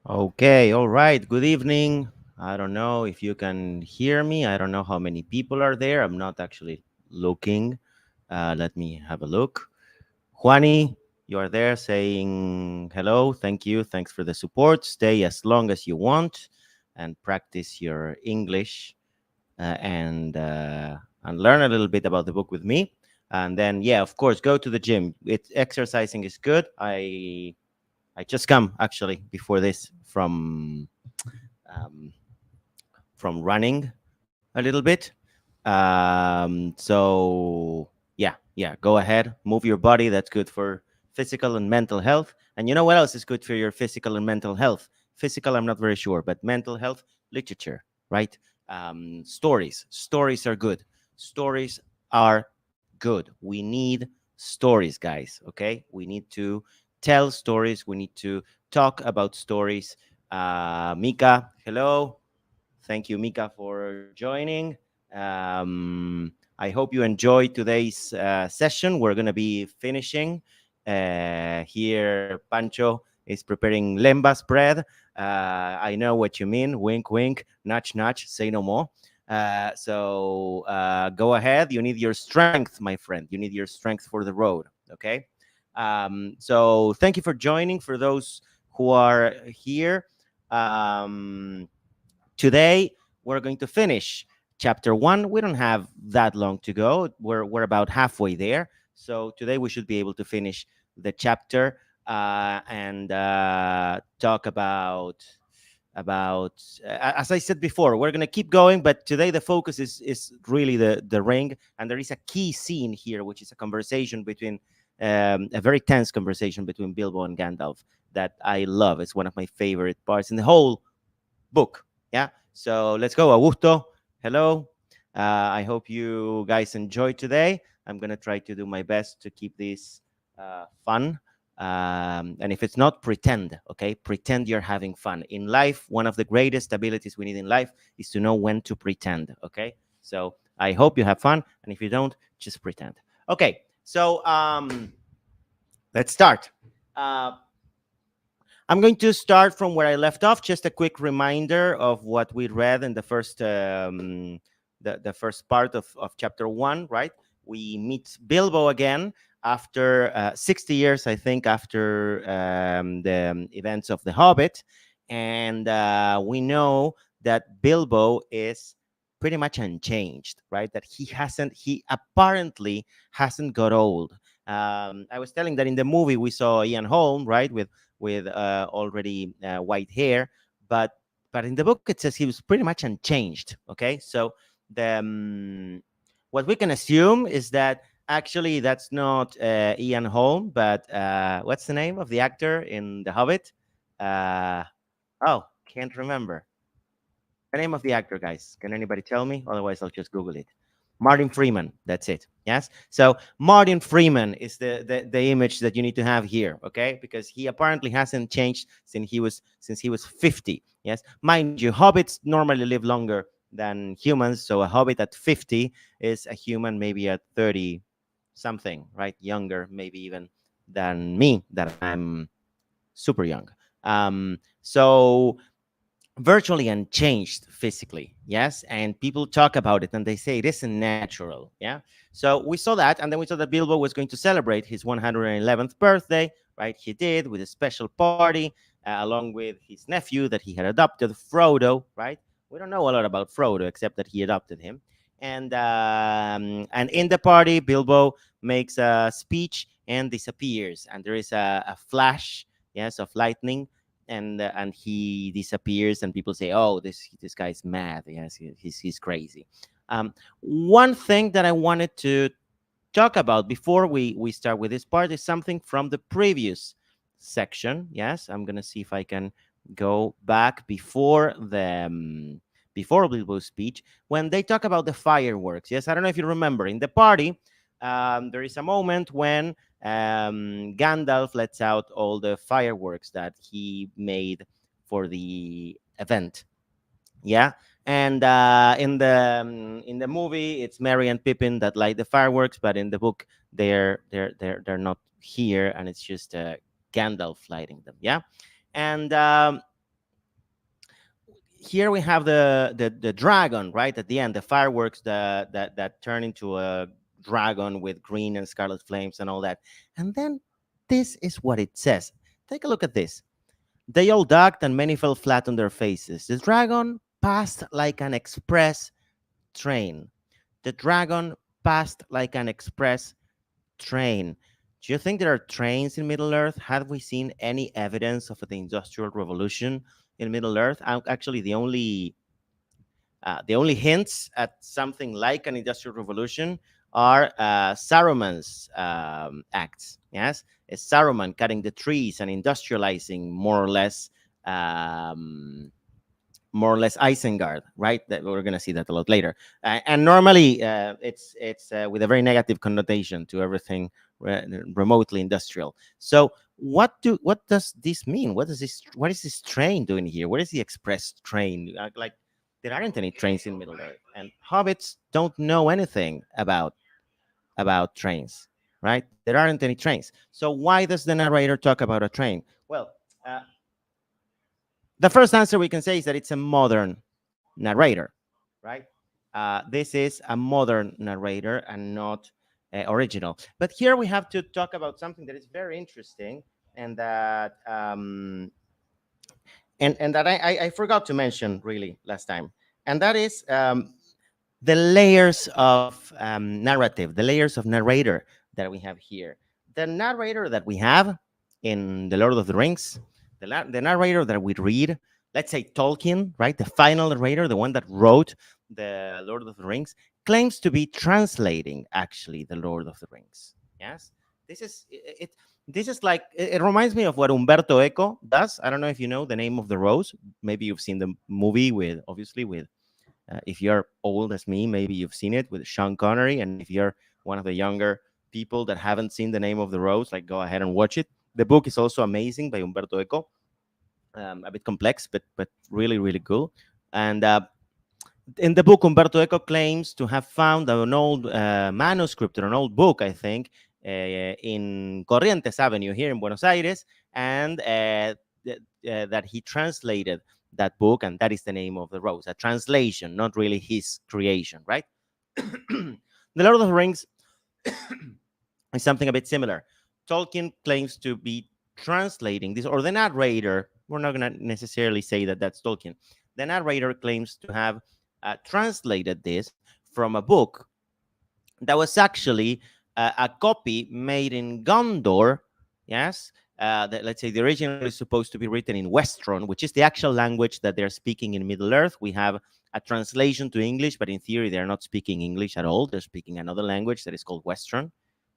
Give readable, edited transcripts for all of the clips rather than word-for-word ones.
Okay, all right. Good evening. I don't know if you can hear me. I don't know how many people are there. I'm not actually looking. Let me have a look. Juani, you are there saying hello. Thank you. Thanks for the support. Stay as long as you want and practice your English and learn a little bit about the book with me. And then, yeah, of course, go to the gym. Exercising is good. I just come actually before this um, from running a little bit. So yeah, go ahead, move your body. That's good for physical and mental health. And you know what else is good for your physical and mental health? Physical, I'm not very sure, but mental health, literature, right? Stories. Stories are good. Stories are good. We need stories, guys. Okay, we need to tell stories. We need to talk about stories. Mika, hello. Thank you, Mika, for joining. I hope you enjoyed today's session. We're going to be finishing. Here, Pancho is preparing lembas bread. I know what you mean. Wink, wink, nudge, nudge, say no more. So go ahead. You need your strength, my friend. You need your strength for the road. Okay. So thank you for joining. For those who are here, um, today we're going to finish chapter 1. We don't have that long to go. We're about halfway there. So today we should be able to finish the chapter and talk about as I said before, we're going to keep going, but today the focus is really the ring. And there is a key scene here, which is a conversation between a very tense conversation between Bilbo and Gandalf that I love. It's one of my favorite parts in the whole book. Yeah. So let's go. Augusto, hello. I hope you guys enjoyed today. I'm going to try to do my best to keep this fun. And if it's not, pretend, okay? Pretend you're having fun. In life, one of the greatest abilities we need in life is to know when to pretend, okay? So I hope you have fun. And if you don't, just pretend. Okay. So let's start. Uh, I'm going to start from where I left off. Just a quick reminder of what we read in the first part of chapter 1. Right, we meet Bilbo again after 60 years, I think, after the events of the Hobbit, and we know that Bilbo is pretty much unchanged. Right, that he apparently hasn't got old. I was telling that in the movie we saw Ian Holm, right, with already white hair, but in the book it says he was pretty much unchanged. Okay, so the what we can assume is that actually that's not Ian Holm, but what's the name of the actor in The Hobbit? Uh, oh, can't remember the name of the actor, guys. Can anybody tell me? Otherwise, I'll just Google it. Martin Freeman. That's it. Yes. So Martin Freeman is the image that you need to have here, okay? Because he apparently hasn't changed since he was 50. Yes. Mind you, hobbits normally live longer than humans. So a hobbit at 50 is a human maybe at 30 something, right? Younger, maybe even than me, that I'm super young. So virtually unchanged physically. Yes, and people talk about it and they say it isn't natural. Yeah, so we saw that, and then we saw that Bilbo was going to celebrate his 111th birthday. Right, he did, with a special party along with his nephew that he had adopted, Frodo. Right, we don't know a lot about Frodo except that he adopted him. And in the party, Bilbo makes a speech and disappears, and there is a flash, yes, of lightning, and he disappears, and people say, oh, this guy's mad. Yes, he's crazy. One thing that I wanted to talk about before we start with this part is something from the previous section. Yes, I'm gonna see if I can go back before Bilbo's speech, when they talk about the fireworks. Yes, I don't know if you remember, in the party there is a moment when Gandalf lets out all the fireworks that he made for the event. Yeah, and in the movie it's Merry and Pippin that light the fireworks, but in the book they're not here, and it's just Gandalf lighting them. Yeah, and here we have the dragon right at the end, the fireworks that turn into a dragon with green and scarlet flames and all that. And then this is what it says. Take a look at this. They all ducked and many fell flat on their faces. The dragon passed like an express train. The dragon passed like an express train. Do you think there are trains in Middle Earth? Have we seen any evidence of the Industrial Revolution in Middle Earth? Actually, the only hints at something like an industrial revolution are Saruman's acts. Yes, it's Saruman cutting the trees and industrializing more or less Isengard, right? That we're going to see that a lot later. And normally, it's with a very negative connotation to everything remotely industrial. So, what does this mean? What is this train doing here? What is the express train? Like, there aren't any trains in Middle Earth, and hobbits don't know anything about trains, right? There aren't any trains. So why does the narrator talk about a train? Well, uh, the first answer we can say is that it's a modern narrator, right? This is a modern narrator and not original. But here we have to talk about something that is very interesting and that and that I forgot to mention really last time, and that is the layers of narrative, the layers of narrator that we have here. The narrator that we have in The Lord of the Rings, the narrator that we read, let's say Tolkien, right? The final narrator, the one that wrote The Lord of the Rings, claims to be translating actually The Lord of the Rings. Yes? This is it. This is like it reminds me of what Umberto Eco does. I don't know if you know The Name of the Rose. Maybe you've seen the movie with obviously with if you're old as me, maybe you've seen it with Sean Connery. And if you're one of the younger people that haven't seen The Name of the Rose, like go ahead and watch it. The book is also amazing by Umberto Eco. A bit complex, but really, really cool. And in the book, Umberto Eco claims to have found an old manuscript or an old book, I think, in Corrientes Avenue here in Buenos Aires, and that he translated that book, and that is The Name of the Rose, a translation, not really his creation, right? The Lord of the Rings is something a bit similar. Tolkien claims to be translating this, or the narrator, we're not going to necessarily say that that's Tolkien. The narrator claims to have translated this from a book that was actually a copy made in Gondor, yes, let's say the original is supposed to be written in Westron, which is the actual language that they're speaking in Middle Earth. We have a translation to English, but in theory, they're not speaking English at all. They're speaking another language that is called Westron.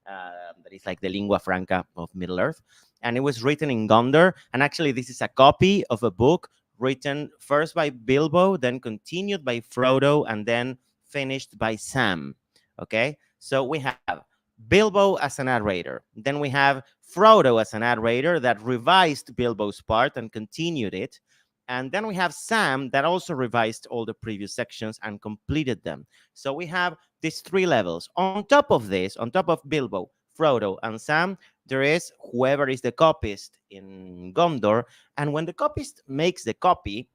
That is like the lingua franca of Middle Earth. And it was written in Gondor. And actually, this is a copy of a book written first by Bilbo, then continued by Frodo, and then finished by Sam. Okay, so we have Bilbo as a narrator. Then we have Frodo as a narrator that revised Bilbo's part and continued it. And then we have Sam that also revised all the previous sections and completed them. So we have these three levels. On top of this, on top of Bilbo, Frodo, and Sam, there is whoever is the copyist in Gondor. And when the copyist makes the copy,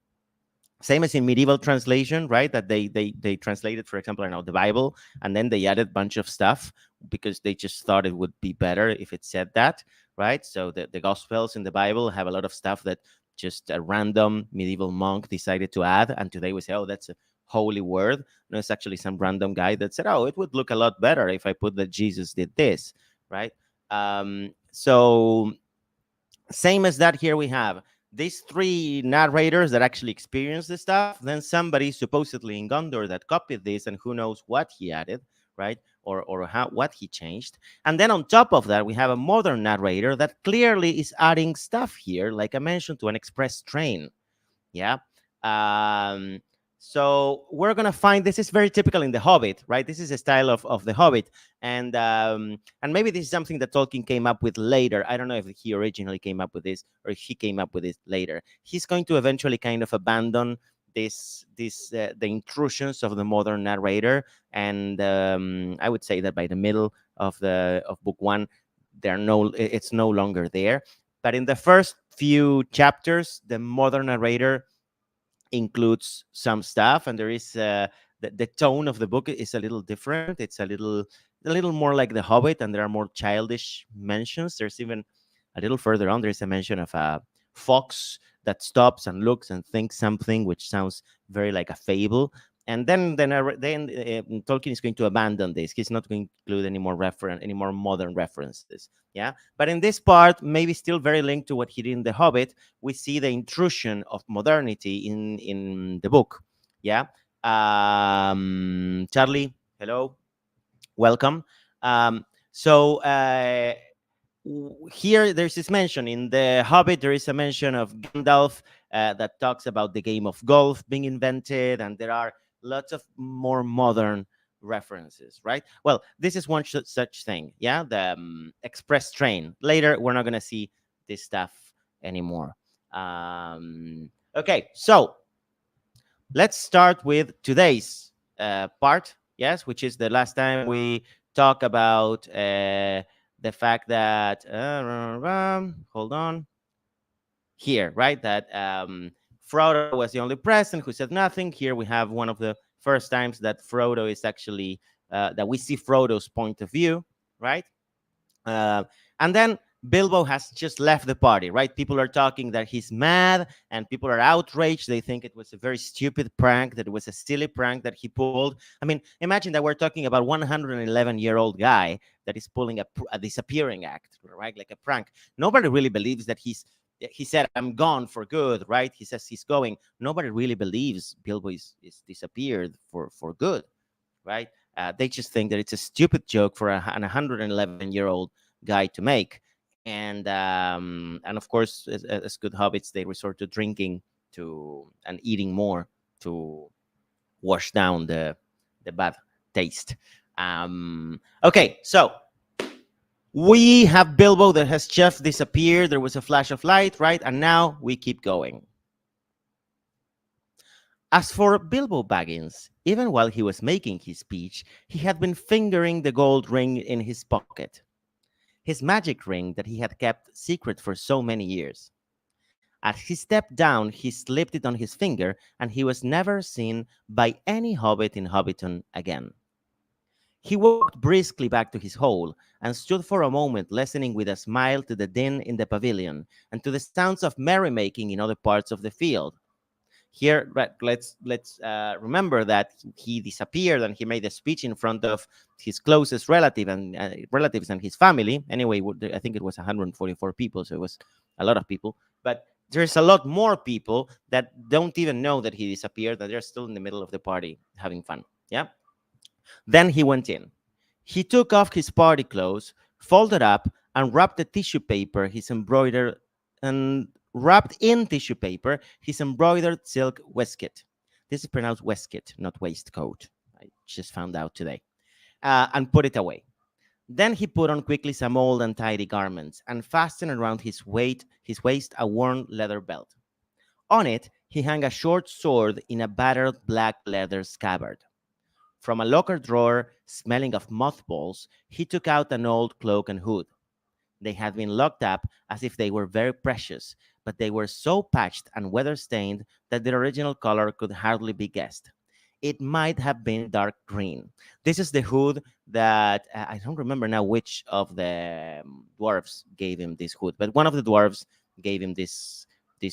same as in medieval translation, right? That they translated, for example, I know the Bible, and then they added a bunch of stuff because they just thought it would be better if it said that, right? So the Gospels in the Bible have a lot of stuff that just a random medieval monk decided to add, and today we say, oh, that's a holy word. No, it's actually some random guy that said, oh, it would look a lot better if I put that Jesus did this, right? So same as that, here we have these three narrators that actually experienced the stuff, then somebody supposedly in Gondor that copied this, and who knows what he added, right? Or how what he changed. And then on top of that, we have a modern narrator that clearly is adding stuff here, like I mentioned, to an express train. Yeah. Um, so we're gonna find this is very typical in The Hobbit, right? This is a style of The Hobbit, and maybe this is something that Tolkien came up with later. I don't know if he originally came up with this or if he came up with it later. He's going to eventually kind of abandon this the intrusions of the modern narrator, and I would say that by the middle of book one, it's no longer there. But in the first few chapters, the modern narrator includes some stuff, and there is the tone of the book is a little different. It's a little more like The Hobbit, and there are more childish mentions. There's even a little further on, there's a mention of a fox that stops and looks and thinks something, which sounds very like a fable. And then Tolkien is going to abandon this. He's not going to include any more modern references. Yeah, but in this part, maybe still very linked to what he did in The Hobbit, we see the intrusion of modernity in the book. Yeah, Charlie, hello, welcome. So here there's this mention in The Hobbit. There is a mention of Gandalf that talks about the game of golf being invented, and there are lots of more modern references, right? Well, this is one such thing. Yeah, the express train. Later, we're not going to see this stuff anymore. Okay, so let's start with today's part, yes, which is the last time we talk about the fact that hold on here, right? That Frodo was the only present who said nothing. Here we have one of the first times that Frodo is actually that we see Frodo's point of view, right? Uh, and then Bilbo has just left the party, right? People are talking that he's mad, and people are outraged. They think it was a very stupid prank, that it was a silly prank that he pulled. I mean, imagine that we're talking about 111-year-old guy that is pulling a disappearing act, right? Like a prank. Nobody really believes that he said, I'm gone for good, right? He says he's going. Nobody really believes Bilbo is disappeared for good, right? They just think that it's a stupid joke for an 111-year-old guy to make, and of course, as good hobbits, they resort to drinking and eating more to wash down the bad taste. Okay, so we have Bilbo that has just disappeared. There was a flash of light, right? And now we keep going. As for Bilbo Baggins, even while he was making his speech, he had been fingering the gold ring in his pocket. His magic ring that he had kept secret for so many years. As he stepped down, he slipped it on his finger, and he was never seen by any hobbit in Hobbiton again. He walked briskly back to his hole and stood for a moment listening with a smile to the din in the pavilion and to the sounds of merrymaking in other parts of the field. Here, let's remember that he disappeared and he made a speech in front of his closest relatives and his family. Anyway, I think it was 144 people, so it was a lot of people. But there's a lot more people that don't even know that he disappeared, that they're still in the middle of the party having fun. Yeah. Then he went in. He took off his party clothes, folded up, and wrapped the tissue paper his embroidered and wrapped in tissue paper his embroidered silk waistcoat. This is pronounced waistcoat, not waistcoat. I just found out today. And put it away. Then he put on quickly some old and tidy garments and fastened around his waist a worn leather belt. On it, he hung a short sword in a battered black leather scabbard. From a locker drawer, smelling of mothballs, he took out an old cloak and hood. They had been locked up as if they were very precious, but they were so patched and weather stained that their original color could hardly be guessed. It might have been dark green. This is the hood that I don't remember now which of the dwarves gave him this hood, but one of the dwarves gave him this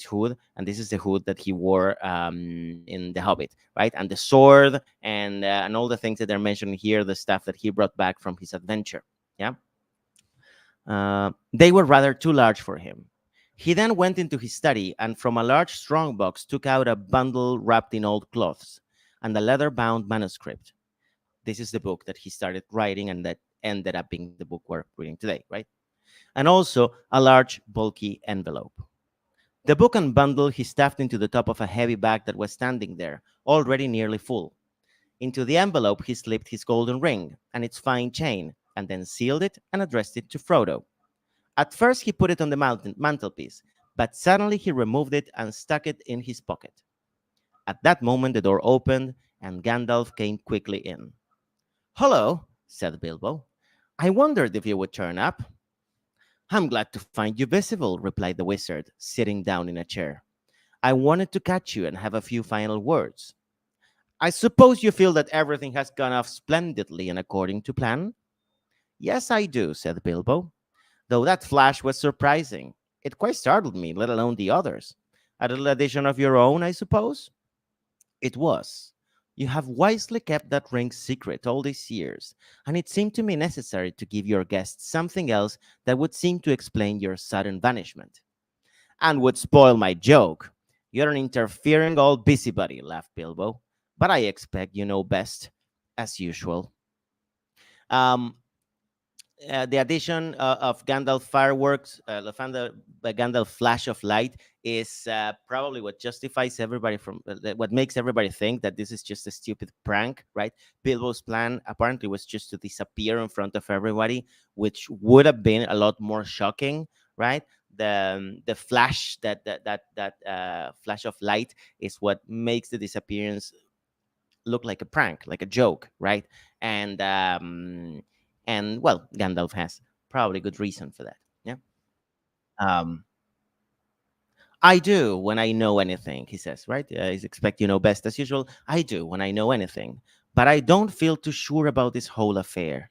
hood, and this is the hood that he wore in The Hobbit, right? And the sword and all the things that they're mentioning here, the stuff that he brought back from his adventure. Yeah. They were rather too large for him. He then went into his study and from a large strong box took out a bundle wrapped in old cloths and a leather-bound manuscript. This is the book that he started writing and that ended up being the book we're reading today, right? And also a large, bulky envelope. The book and bundle he stuffed into the top of a heavy bag that was standing there, already nearly full. Into the envelope he slipped his golden ring and its fine chain, and then sealed it and addressed it to Frodo. At first he put it on the mantelpiece, but suddenly he removed it and stuck it in his pocket. At that moment the door opened, and Gandalf came quickly in. "Hello," said Bilbo. "I wondered if you would turn up." "I'm glad to find you visible," replied the wizard, sitting down in a chair. I wanted to catch you and have a few final words. I suppose you feel that everything has gone off splendidly and according to plan? Yes, I do, said Bilbo, though that flash was surprising. It quite startled me, let alone the others. A little addition of your own, I suppose? It was. You have wisely kept that ring secret all these years, and it seemed to me necessary to give your guests something else that would seem to explain your sudden vanishment. And would spoil my joke. You're an interfering old busybody, laughed Bilbo. But I expect you know best, as usual. Um, the addition of Gandalf fireworks, the Gandalf flash of light, is probably what justifies everybody from what makes everybody think that this is just a stupid prank, right? Bilbo's plan apparently was just to disappear in front of everybody, which would have been a lot more shocking, right? The flash that flash of light is what makes the disappearance look like a prank, like a joke, right? And well, Gandalf has probably good reason for that. Yeah. Um, I do when I know anything, he says, right? He's expect you know best as usual. I do when I know anything, but I don't feel too sure about this whole affair.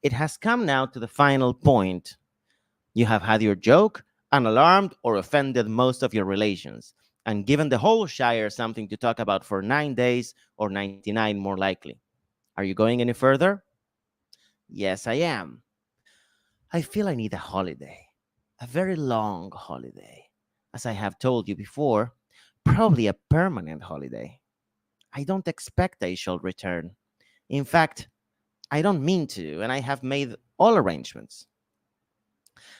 It has come now to the final point. You have had your joke, unalarmed or offended most of your relations, and given the whole Shire something to talk about for 9 days, or 99 more likely. Are you going any further? Yes, I am. I feel I need a holiday, a very long holiday. As I have told you before, probably a permanent holiday. I don't expect I shall return. In fact, I don't mean to, and I have made all arrangements.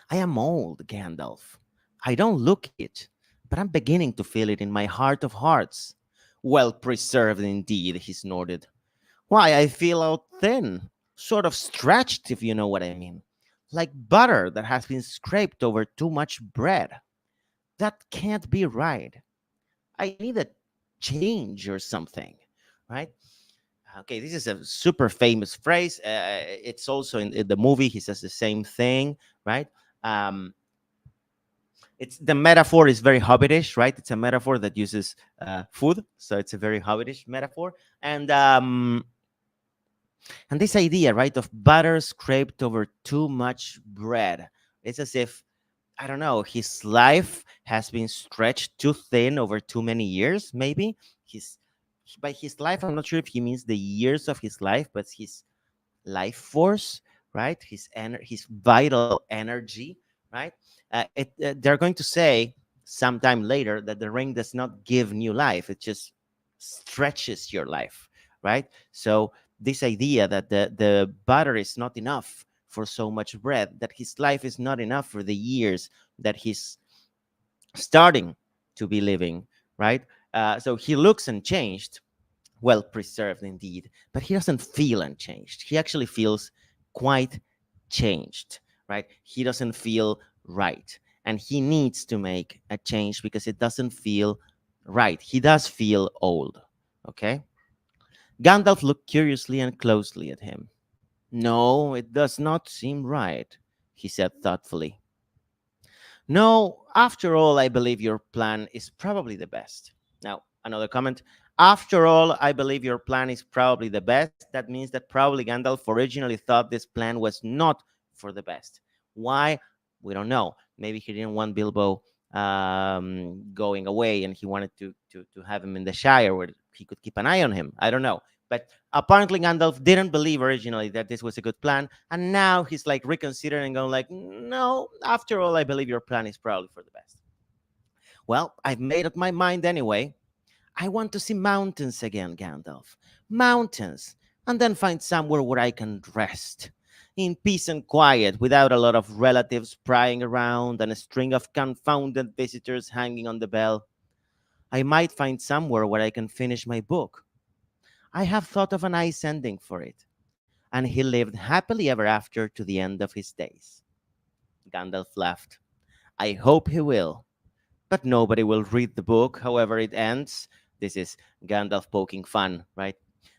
I am old, Gandalf. I don't look it, but I'm beginning to feel it in my heart of hearts. Well preserved indeed, he snorted. Why, I feel out thin, sort of stretched, if you know what I mean. Like butter that has been scraped over too much bread. That can't be right. I need a change or something, right? Okay, this is a super famous phrase. It's also in the movie, he says the same thing, right? Um, it's the metaphor is very hobbitish, right? It's a metaphor that uses food, so it's a very hobbitish metaphor. And this idea, right, of butter scraped over too much bread. It's as if, I don't know, his life has been stretched too thin over too many years, maybe. His by his life, I'm not sure if he means the years of his life, but his life force, right? His vital energy, right? They're going to say sometime later that the ring does not give new life; it just stretches your life, right? So this idea that the butter is not enough for so much bread, that his life is not enough for the years that he's starting to be living, right? So he looks unchanged, well preserved indeed, but he doesn't feel unchanged. He actually feels quite changed, right? He doesn't feel right. And he needs to make a change because it doesn't feel right. He does feel old, okay? Gandalf looked curiously and closely at him. No, it does not seem right, he said thoughtfully. No, after all, I believe your plan is probably the best. Now, another comment. After all, I believe your plan is probably the best. That means that probably Gandalf originally thought this plan was not for the best. Why? We don't know. Maybe he didn't want Bilbo going away and he wanted to have him in the Shire where he could keep an eye on him. I don't know. But apparently Gandalf didn't believe originally that this was a good plan, and now he's like reconsidering and going like, no, after all, I believe your plan is probably for the best. Well, I've made up my mind anyway. I want to see mountains again, Gandalf. Mountains, and then find somewhere where I can rest in peace and quiet without a lot of relatives prying around and a string of confounded visitors hanging on the bell. I might find somewhere where I can finish my book. I have thought of a nice ending for it. And he lived happily ever after to the end of his days. Gandalf laughed. I hope he will, but nobody will read the book, however it ends. This is Gandalf poking fun, right?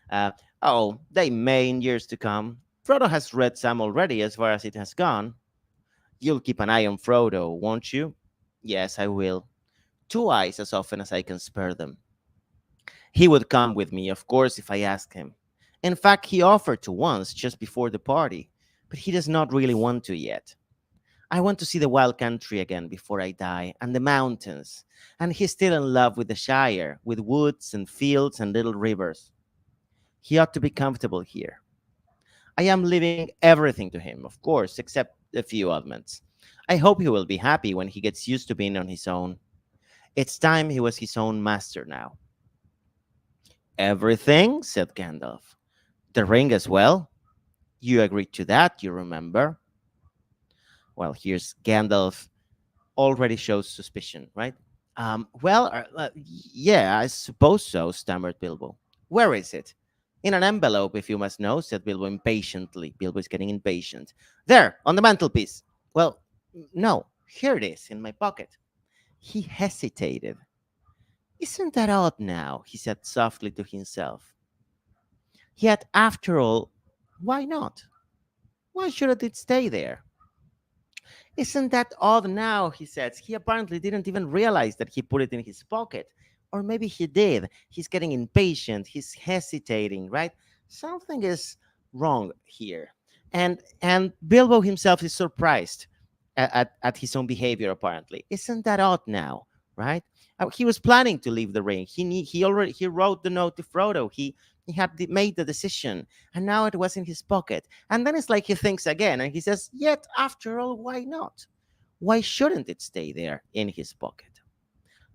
Uh, oh, they may in years to come. Frodo has read some already as far as it has gone. You'll keep an eye on Frodo, won't you? Yes, I will. twice as often as I can spare them. He would come with me, of course, if I asked him. In fact, he offered to once, just before the party, but he does not really want to yet. I want to see the wild country again before I die, and the mountains. And he's still in love with the Shire, with woods and fields and little rivers. He ought to be comfortable here. I am leaving everything to him, of course, except a few oddments. I hope he will be happy when he gets used to being on his own. It's time he was his own master now. Everything, said Gandalf. The ring as well. You agreed to that, you remember. Well, here's Gandalf already shows suspicion, right? Yeah, I suppose so, stammered Bilbo. Where is it? In an envelope, if you must know, said Bilbo impatiently. Bilbo is getting impatient. There, on the mantelpiece. Well, no, here it is, in my pocket. He hesitated. Isn't that odd now? He said softly to himself. Yet, after all, why not? Why shouldn't it stay there? Isn't that odd now? He says. He apparently didn't even realize that he put it in his pocket. Or maybe he did. He's getting impatient. He's hesitating, right? Something is wrong here. And Bilbo himself is surprised at his own behavior, apparently. Isn't that odd now? Right? He was planning to leave the ring. He wrote the note to Frodo. He had made the decision, and now it was in his pocket. And then it's like he thinks again, and he says, "Yet after all, why not? Why shouldn't it stay there in his pocket?"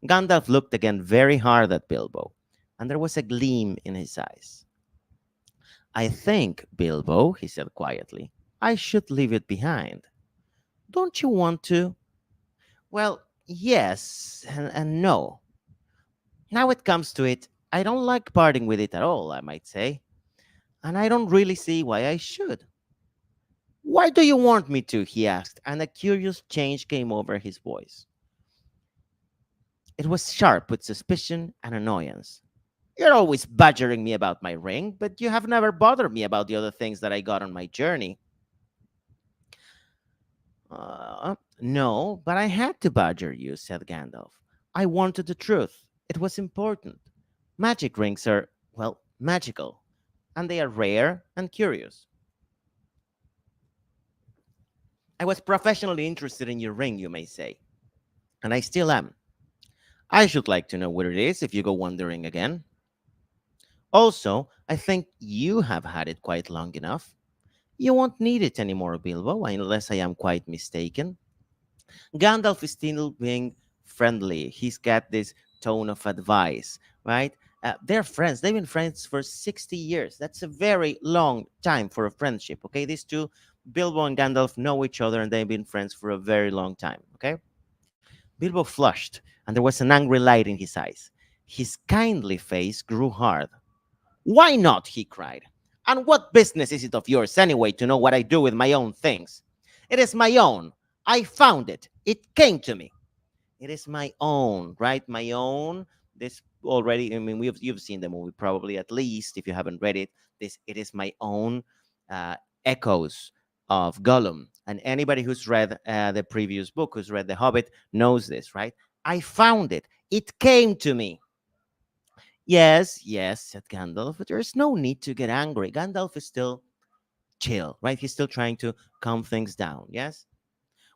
Gandalf looked again very hard at Bilbo, and there was a gleam in his eyes. "I think, Bilbo," he said quietly, "I should leave it behind. Don't you want to?" "Well, yes and no. Now it comes to it, I don't like parting with it at all, I might say. And I don't really see why I should." "Why do you want me to?" he asked, and a curious change came over his voice. It was sharp with suspicion and annoyance. "You're always badgering me about my ring, but you have never bothered me about the other things that I got on my journey." No, but I had to badger you," said Gandalf. "I wanted the truth. It was important. Magic rings are, well, magical, and they are rare and curious. I was professionally interested in your ring, you may say, and I still am. I should like to know where it is if you go wandering again. Also, I think you have had it quite long enough. You won't need it anymore, Bilbo, unless I am quite mistaken." Gandalf is still being friendly. He's got this tone of advice, right? They're friends. They've been friends for 60 years. That's a very long time for a friendship, okay? These two, Bilbo and Gandalf, know each other and they've been friends for a very long time, okay? Bilbo flushed, and there was an angry light in his eyes. His kindly face grew hard. "Why not?" he cried. "And what business is it of yours, anyway, to know what I do with my own things? It is my own. I found it. It came to me. It is my own, right? My own. This already, I mean, you've seen the movie probably, at least if you haven't read it. This It is my own uh, echoes of Gollum. And anybody who's read the previous book, who's read The Hobbit, knows this, right? I found it. It came to me. "Yes, yes," said Gandalf, "but there's no need to get angry." Gandalf is still chill, right? He's still trying to calm things down, yes?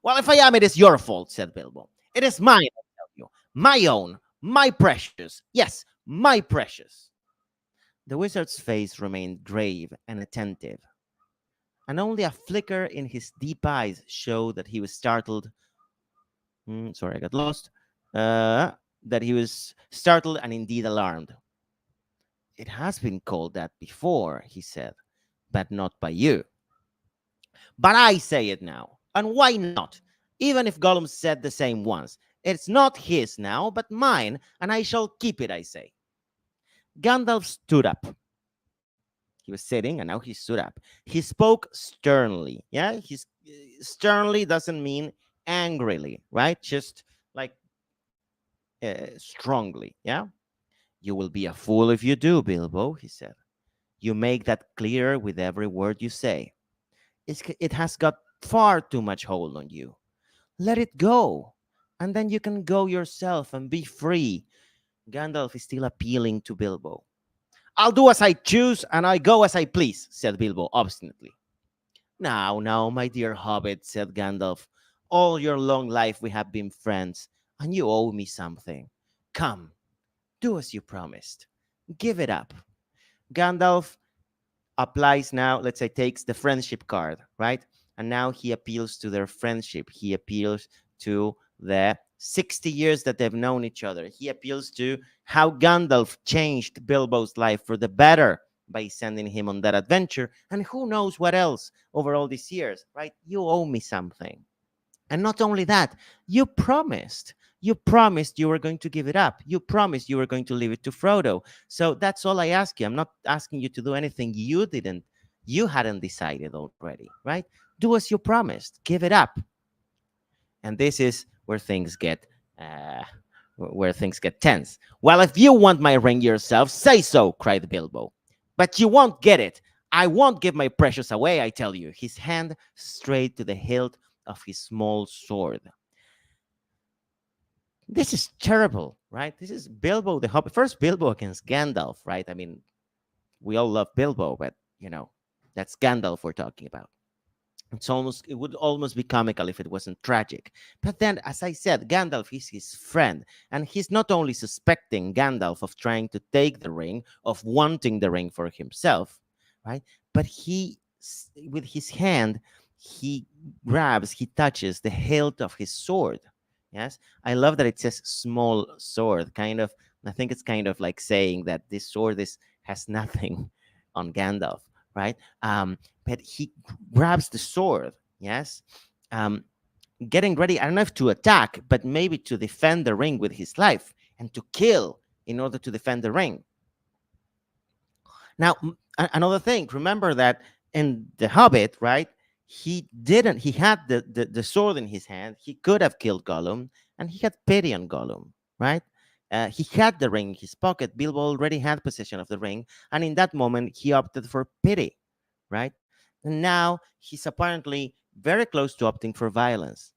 "Well, if I am, it is your fault," said Bilbo. "It is mine, I tell you. My own, my precious. Yes, my precious." The wizard's face remained grave and attentive, and only a flicker in his deep eyes showed that he was startled. Sorry, I got lost. That he was startled and indeed alarmed. "It has been called that before," he said, "but not by you." "But I say it now. And why not? Even if Gollum said the same once. It's not his now, but mine, and I shall keep it, I say." Gandalf stood up. He was sitting, and now he stood up. He spoke sternly. Yeah, sternly doesn't mean angrily, right? Just like strongly. Yeah. "You will be a fool if you do, Bilbo," he said. "You make that clear with every word you say. It has got far too much hold on you. Let it go. and then you can go yourself and be free. Gandalf is still appealing to Bilbo. I'll do as I choose, and I go as I please, said Bilbo obstinately. Now, now, my dear hobbit, said Gandalf. All your long life we have been friends, and you owe me something. Come, do as you promised. Give it up. Gandalf applies now, let's say, takes the friendship card, right? And now he appeals to their friendship. He appeals to the 60 years that they've known each other. He appeals to how Gandalf changed Bilbo's life for the better by sending him on that adventure. And who knows what else over all these years, right? You owe me something. And not only that, you promised. You promised you were going to give it up. You promised you were going to leave it to Frodo. So that's all I ask you. I'm not asking you to do anything you hadn't decided already, right? Do as you promised. Give it up. And this is uh, where things get tense. Well, if you want my ring yourself, say so, cried Bilbo. But you won't get it. I won't give my precious away, I tell you. His hand strayed to the hilt of his small sword. This is terrible, right? This is Bilbo the Hobbit. First, Bilbo against Gandalf, right? I mean, we all love Bilbo, but that's Gandalf we're talking about. It would almost be comical if it wasn't tragic. But then, as I said, Gandalf is his friend, and he's not only suspecting Gandalf of trying to take the ring, of wanting the ring for himself, right? But with his hand, he touches the hilt of his sword. Yes, I love that it says small sword. I think it's kind of like saying that this sword has nothing on Gandalf, right? But he grabs the sword, yes, um, getting ready, I don't know if to attack, but maybe to defend the ring with his life and to kill in order to defend the ring. Now, another thing, remember that in The Hobbit, right, he had the sword in his hand. He could have killed Gollum, and he had pity on Gollum, right? He had the ring in his pocket. Bilbo already had possession of the ring, and in that moment, he opted for pity, right? And now he's apparently very close to opting for violence.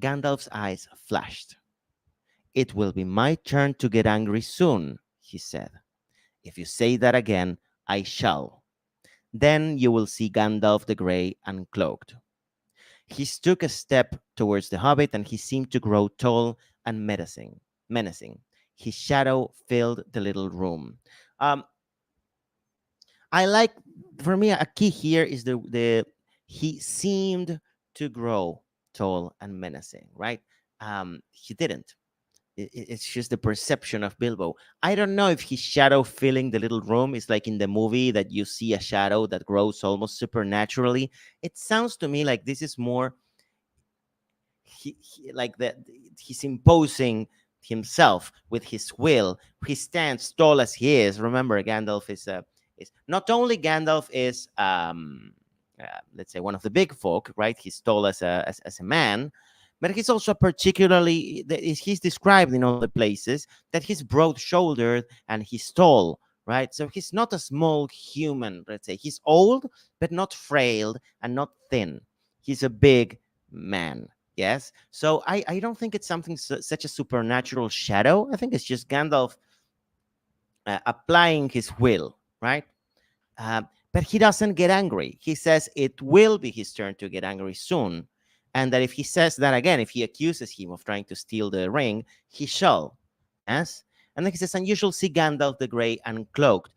Gandalf's eyes flashed. It will be my turn to get angry soon, he said. If you say that again, I shall. Then you will see Gandalf the Grey uncloaked. He took a step towards the hobbit, and he seemed to grow tall and menacing. His shadow filled the little room. Um, I like, for me, a key here is the he seemed to grow tall and menacing, right? He didn't. It's just the perception of Bilbo. I don't know if his shadow filling the little room is like in the movie that you see a shadow that grows almost supernaturally. It sounds to me like this is more like that he's imposing himself with his will. He stands tall as he is. Remember, Gandalf is not only Gandalf is let's say one of the big folk, right? He's tall as a man, but he's also particularly he's described in other places that he's broad shouldered and he's tall, right? So he's not a small human. Let's say he's old but not frail and not thin. He's a big man. Yes. So I don't think it's something such a supernatural shadow. I think it's just Gandalf applying his will, right? Uh, but he doesn't get angry. He says it will be his turn to get angry soon. And that if he says that again, if he accuses him of trying to steal the ring, he shall. Yes. And then he says, and you shall see Gandalf the Grey uncloaked.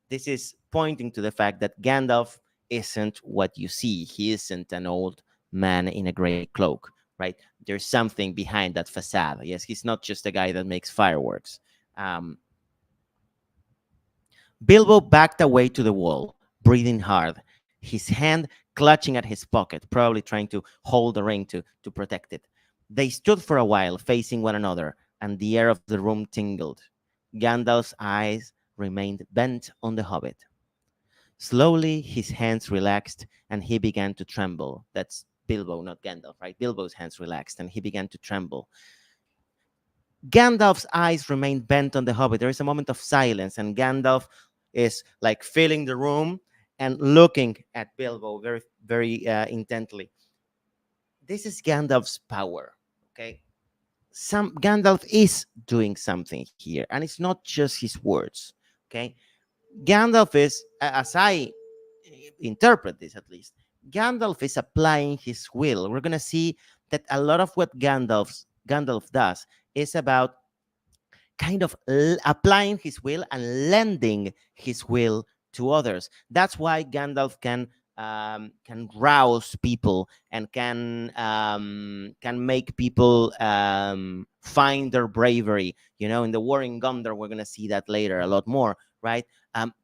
This is pointing to the fact that Gandalf isn't what you see. He isn't an old man in a gray cloak, right? There's something behind that facade. Yes, he's not just a guy that makes fireworks. Bilbo backed away to the wall, breathing hard, his hand clutching at his pocket, probably trying to hold the ring to protect it. They stood for a while, facing one another, and the air of the room tingled. Gandalf's eyes remained bent on the hobbit. Slowly, his hands relaxed and he began to tremble. That's Bilbo, not Gandalf, right? Bilbo's hands relaxed and he began to tremble. Gandalf's eyes remained bent on the hobbit. There is a moment of silence, and Gandalf is like filling the room and looking at Bilbo very, very intently. This is Gandalf's power, okay? some Gandalf is doing something here, and it's not just his words. Okay, Gandalf is, as I interpret this at least, Gandalf is applying his will. We're gonna see that a lot of what Gandalf does is about kind of applying his will and lending his will to others. That's why Gandalf can rouse people and can make people find their bravery. You know, in the War in Gondor, we're gonna see that later a lot more, right?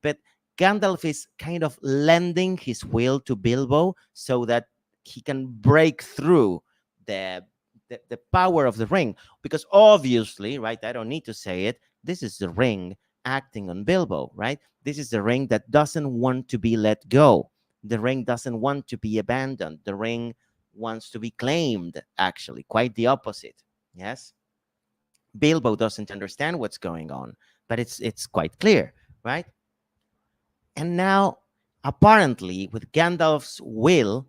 But Gandalf is kind of lending his will to Bilbo so that he can break through the the power of the ring, because obviously, right, I don't need to say it, this is the ring acting on Bilbo, right? This is the ring that doesn't want to be let go. The ring doesn't want to be abandoned. The ring wants to be claimed, actually, quite the opposite. Yes, Bilbo doesn't understand what's going on, but it's quite clear, right? And now, apparently, with Gandalf's will,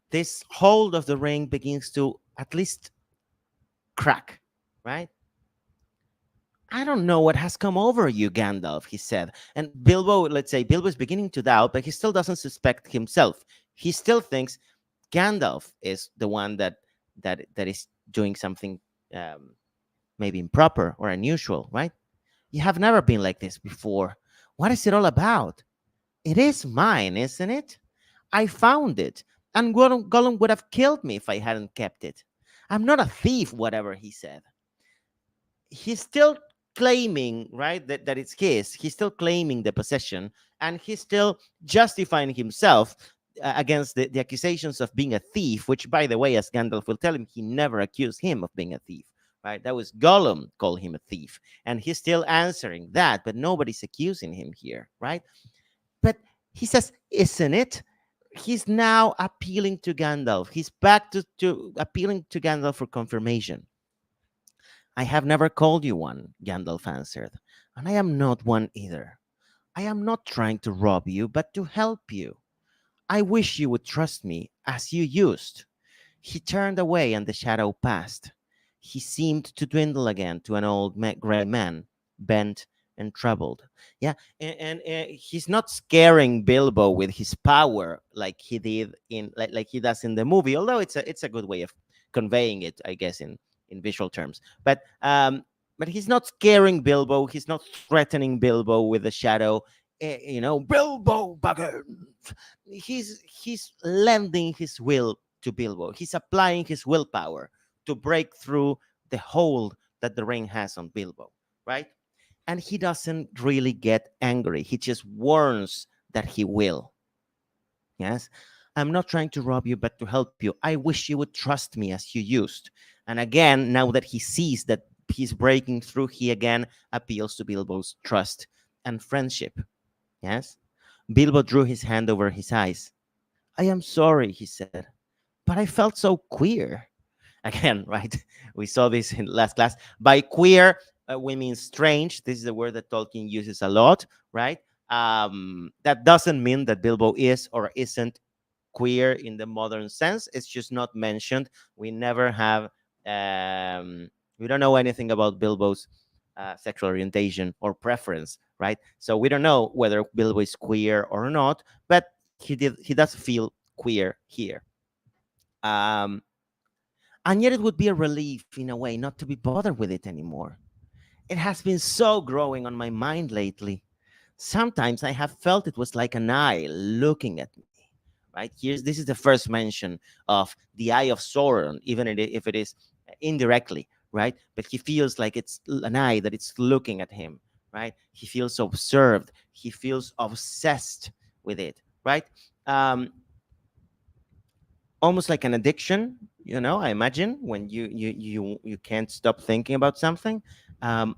this hold of the ring begins to at least crack, right? I don't know what has come over you, Gandalf, he said. And Bilbo, let's say, Bilbo is beginning to doubt, but he still doesn't suspect himself. He still thinks Gandalf is the one that is doing something um, maybe improper or unusual, right? You have never been like this before. What is it all about? It is mine, isn't it? I found it, and Gollum would have killed me if I hadn't kept it. I'm not a thief, whatever he said. He's still claiming, right, that it's his. He's still claiming the possession, and he's still justifying himself against the accusations of being a thief, which, by the way, as Gandalf will tell him, he never accused him of being a thief, right? That was Gollum called him a thief, and he's still answering that, but nobody's accusing him here, right? But he says, isn't it? He's now appealing to Gandalf. He's back to appealing to Gandalf for confirmation. I have never called you one, Gandalf answered, and I am not one either. I am not trying to rob you, but to help you. I wish you would trust me as you used. He turned away and the shadow passed. He seemed to dwindle again to an old gray man, bent and troubled. Yeah, and he's not scaring Bilbo with his power like he did like he does in the movie. Although it's a good way of conveying it, I guess, in visual terms. But he's not scaring Bilbo. He's not threatening Bilbo with the shadow. Bilbo Baggins. He's lending his will to Bilbo. He's applying his willpower to break through the hold that the ring has on Bilbo, right? And he doesn't really get angry. He just warns that he will. Yes. I'm not trying to rob you, but to help you. I wish you would trust me as you used. And again, now that he sees that he's breaking through, he again appeals to Bilbo's trust and friendship. Yes. Bilbo drew his hand over his eyes. I am sorry, he said, but I felt so queer. Again, right? We saw this in last class. By queer, we mean strange. This is a word that Tolkien uses a lot, right? That doesn't mean that Bilbo is or isn't queer in the modern sense. It's just not mentioned. We never have, we don't know anything about Bilbo's sexual orientation or preference, right? So we don't know whether Bilbo is queer or not, but he does feel queer here. Um, and yet it would be a relief in a way not to be bothered with it anymore. It has been so growing on my mind lately. Sometimes I have felt it was like an eye looking at me. Right here, this is the first mention of the eye of Sauron, even if it is indirectly, right? But he feels like it's an eye that it's looking at him, right? He feels observed. He feels obsessed with it, right? Um, Almost like an addiction, I imagine, when you can't stop thinking about something. um,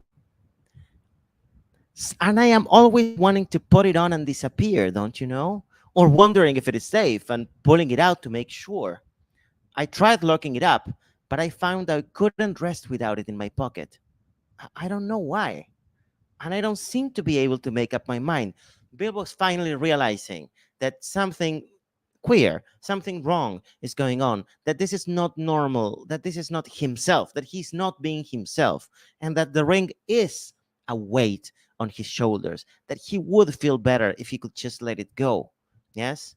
and I am always wanting to put it on and disappear, don't you know? Or wondering if it is safe and pulling it out to make sure. I tried locking it up, but I found I couldn't rest without it in my pocket. I don't know why. And I don't seem to be able to make up my mind. Bill was finally realizing that something queer, something wrong is going on, that this is not normal, that this is not himself, that he's not being himself, and that the ring is a weight on his shoulders, that he would feel better if he could just let it go. Yes?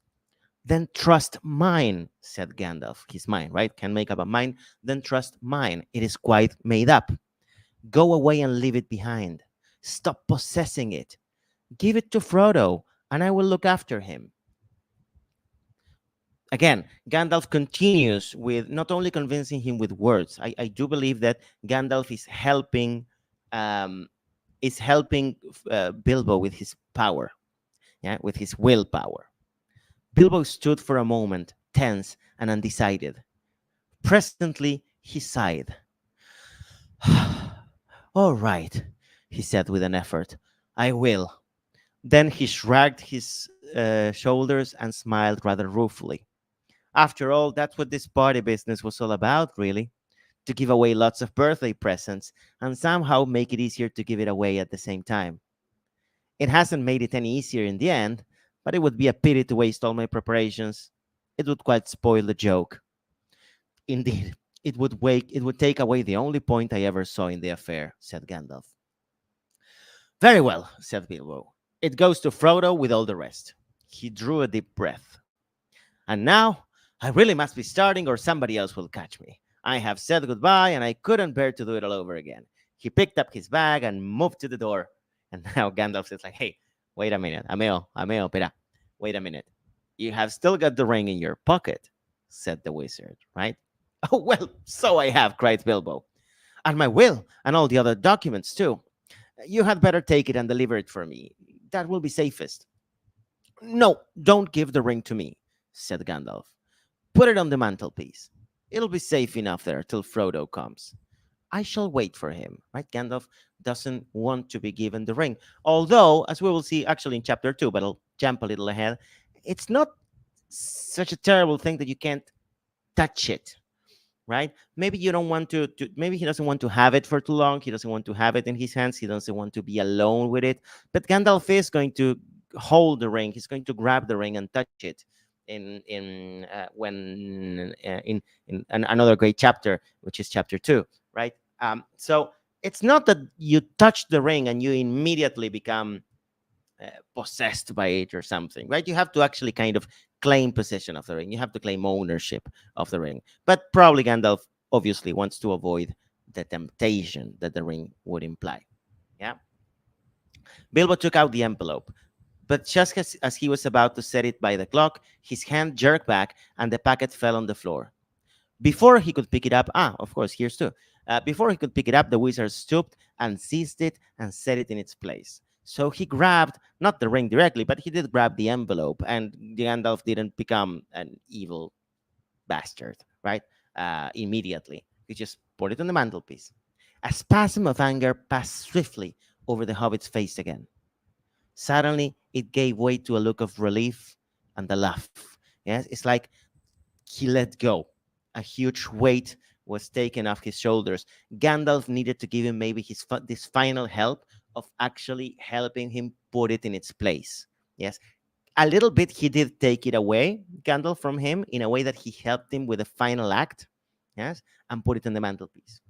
Then trust mine, said Gandalf. His mind, right? Can make up a mind. Then trust mine. It is quite made up. Go away and leave it behind. Stop possessing it. Give it to Frodo, and I will look after him. Again, Gandalf continues with not only convincing him with words. I do believe that Gandalf um, is helping Bilbo with his power, yeah, with his willpower. Bilbo stood for a moment, tense and undecided. Presently, he sighed. All right, he said with an effort. I will. Then he shrugged his shoulders and smiled rather ruefully. After all, that's what this party business was all about, really. To give away lots of birthday presents and somehow make it easier to give it away at the same time. It hasn't made it any easier in the end, but it would be a pity to waste all my preparations. It would quite spoil the joke. Indeed, it would take away the only point I ever saw in the affair, said Gandalf. Very well, said Bilbo. It goes to Frodo with all the rest. He drew a deep breath. And now I really must be starting, or somebody else will catch me. I have said goodbye, and I couldn't bear to do it all over again. He picked up his bag and moved to the door. And now Gandalf says, like, hey, wait a minute. Ameo, pera. Wait a minute. You have still got the ring in your pocket, said the wizard, right? Oh, well, so I have, cried Bilbo. And my will, and all the other documents, too. You had better take it and deliver it for me. That will be safest. No, don't give the ring to me, said Gandalf. Put it on the mantelpiece. It'll be safe enough there till Frodo comes. I shall wait for him, right? Gandalf doesn't want to be given the ring. Although, as we will see actually in chapter 2, but I'll jump a little ahead, it's not such a terrible thing that you can't touch it, right? Maybe you don't want maybe he doesn't want to have it for too long. He doesn't want to have it in his hands. He doesn't want to be alone with it. But Gandalf is going to hold the ring. He's going to grab the ring and touch it in another great chapter, which is chapter 2, right? So it's not that you touch the ring and you immediately become possessed by it or something, right? You have to actually kind of claim possession of the ring. You have to claim ownership of the ring. But probably Gandalf obviously wants to avoid the temptation that the ring would imply. Yeah. Bilbo took out the envelope, but just as he was about to set it by the clock, his hand jerked back and the packet fell on the floor. Before he could pick it up, of course, here's two. Before he could pick it up, the wizard stooped and seized it and set it in its place. So he grabbed, not the ring directly, but he did grab the envelope, and Gandalf didn't become an evil bastard, right? Immediately. He just put it on the mantelpiece. A spasm of anger passed swiftly over the hobbit's face again. Suddenly, it gave way to a look of relief and a laugh. Yes, it's like he let go. A huge weight was taken off his shoulders. Gandalf needed to give him maybe this final help of actually helping him put it in its place. Yes, a little bit he did take it away, Gandalf, from him in a way that he helped him with the final act. Yes, and put it on the mantelpiece.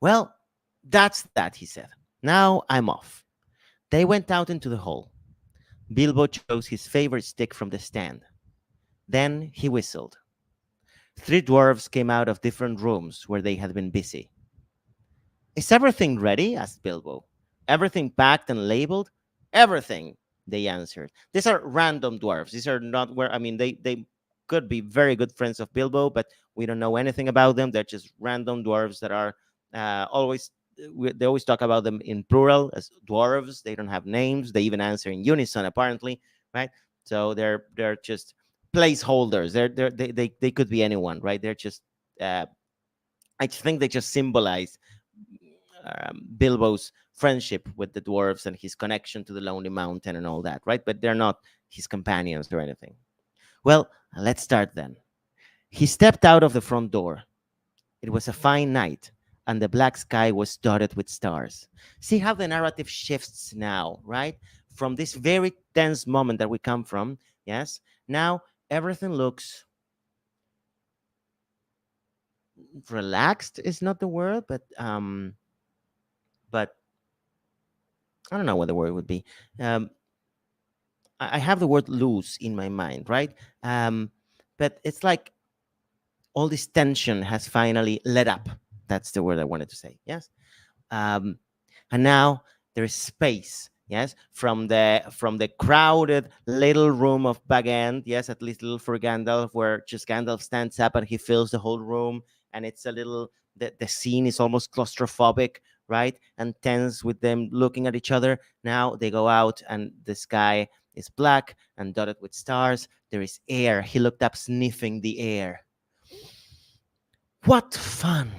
Well, that's that, he said. Now I'm off. They went out into the hall. Bilbo chose his favorite stick from the stand. Then he whistled. Three dwarves came out of different rooms where they had been busy. Is everything ready? Asked Bilbo. Everything packed and labeled? Everything, they answered. These are random dwarves. These are not where, I mean, they could be very good friends of Bilbo, but we don't know anything about them. They're just random dwarves that are always, they always talk about them in plural as dwarves. They don't have names. They even answer in unison, apparently, right? So they're just placeholders. They could be anyone, right? They're just, I think they just symbolize Bilbo's friendship with the dwarves and his connection to the Lonely Mountain and all that, right? But they're not his companions or anything. Well, let's start then. He stepped out of the front door. It was a fine night, and the black sky was dotted with stars. See how the narrative shifts now, right? From this very tense moment that we come from, yes, Now everything looks relaxed is not the word, but I don't know what the word would be. Um, I have the word loose in my mind, right? But it's like all this tension has finally let up. That's the word I wanted to say. Yes. Um, and now there is space. Yes, from the crowded little room of Bagend. Yes, at least little for Gandalf, where just Gandalf stands up and he fills the whole room, and it's a little. The scene is almost claustrophobic, right? And tense with them looking at each other. Now they go out, and the sky is black and dotted with stars. There is air. He looked up, sniffing the air. What fun!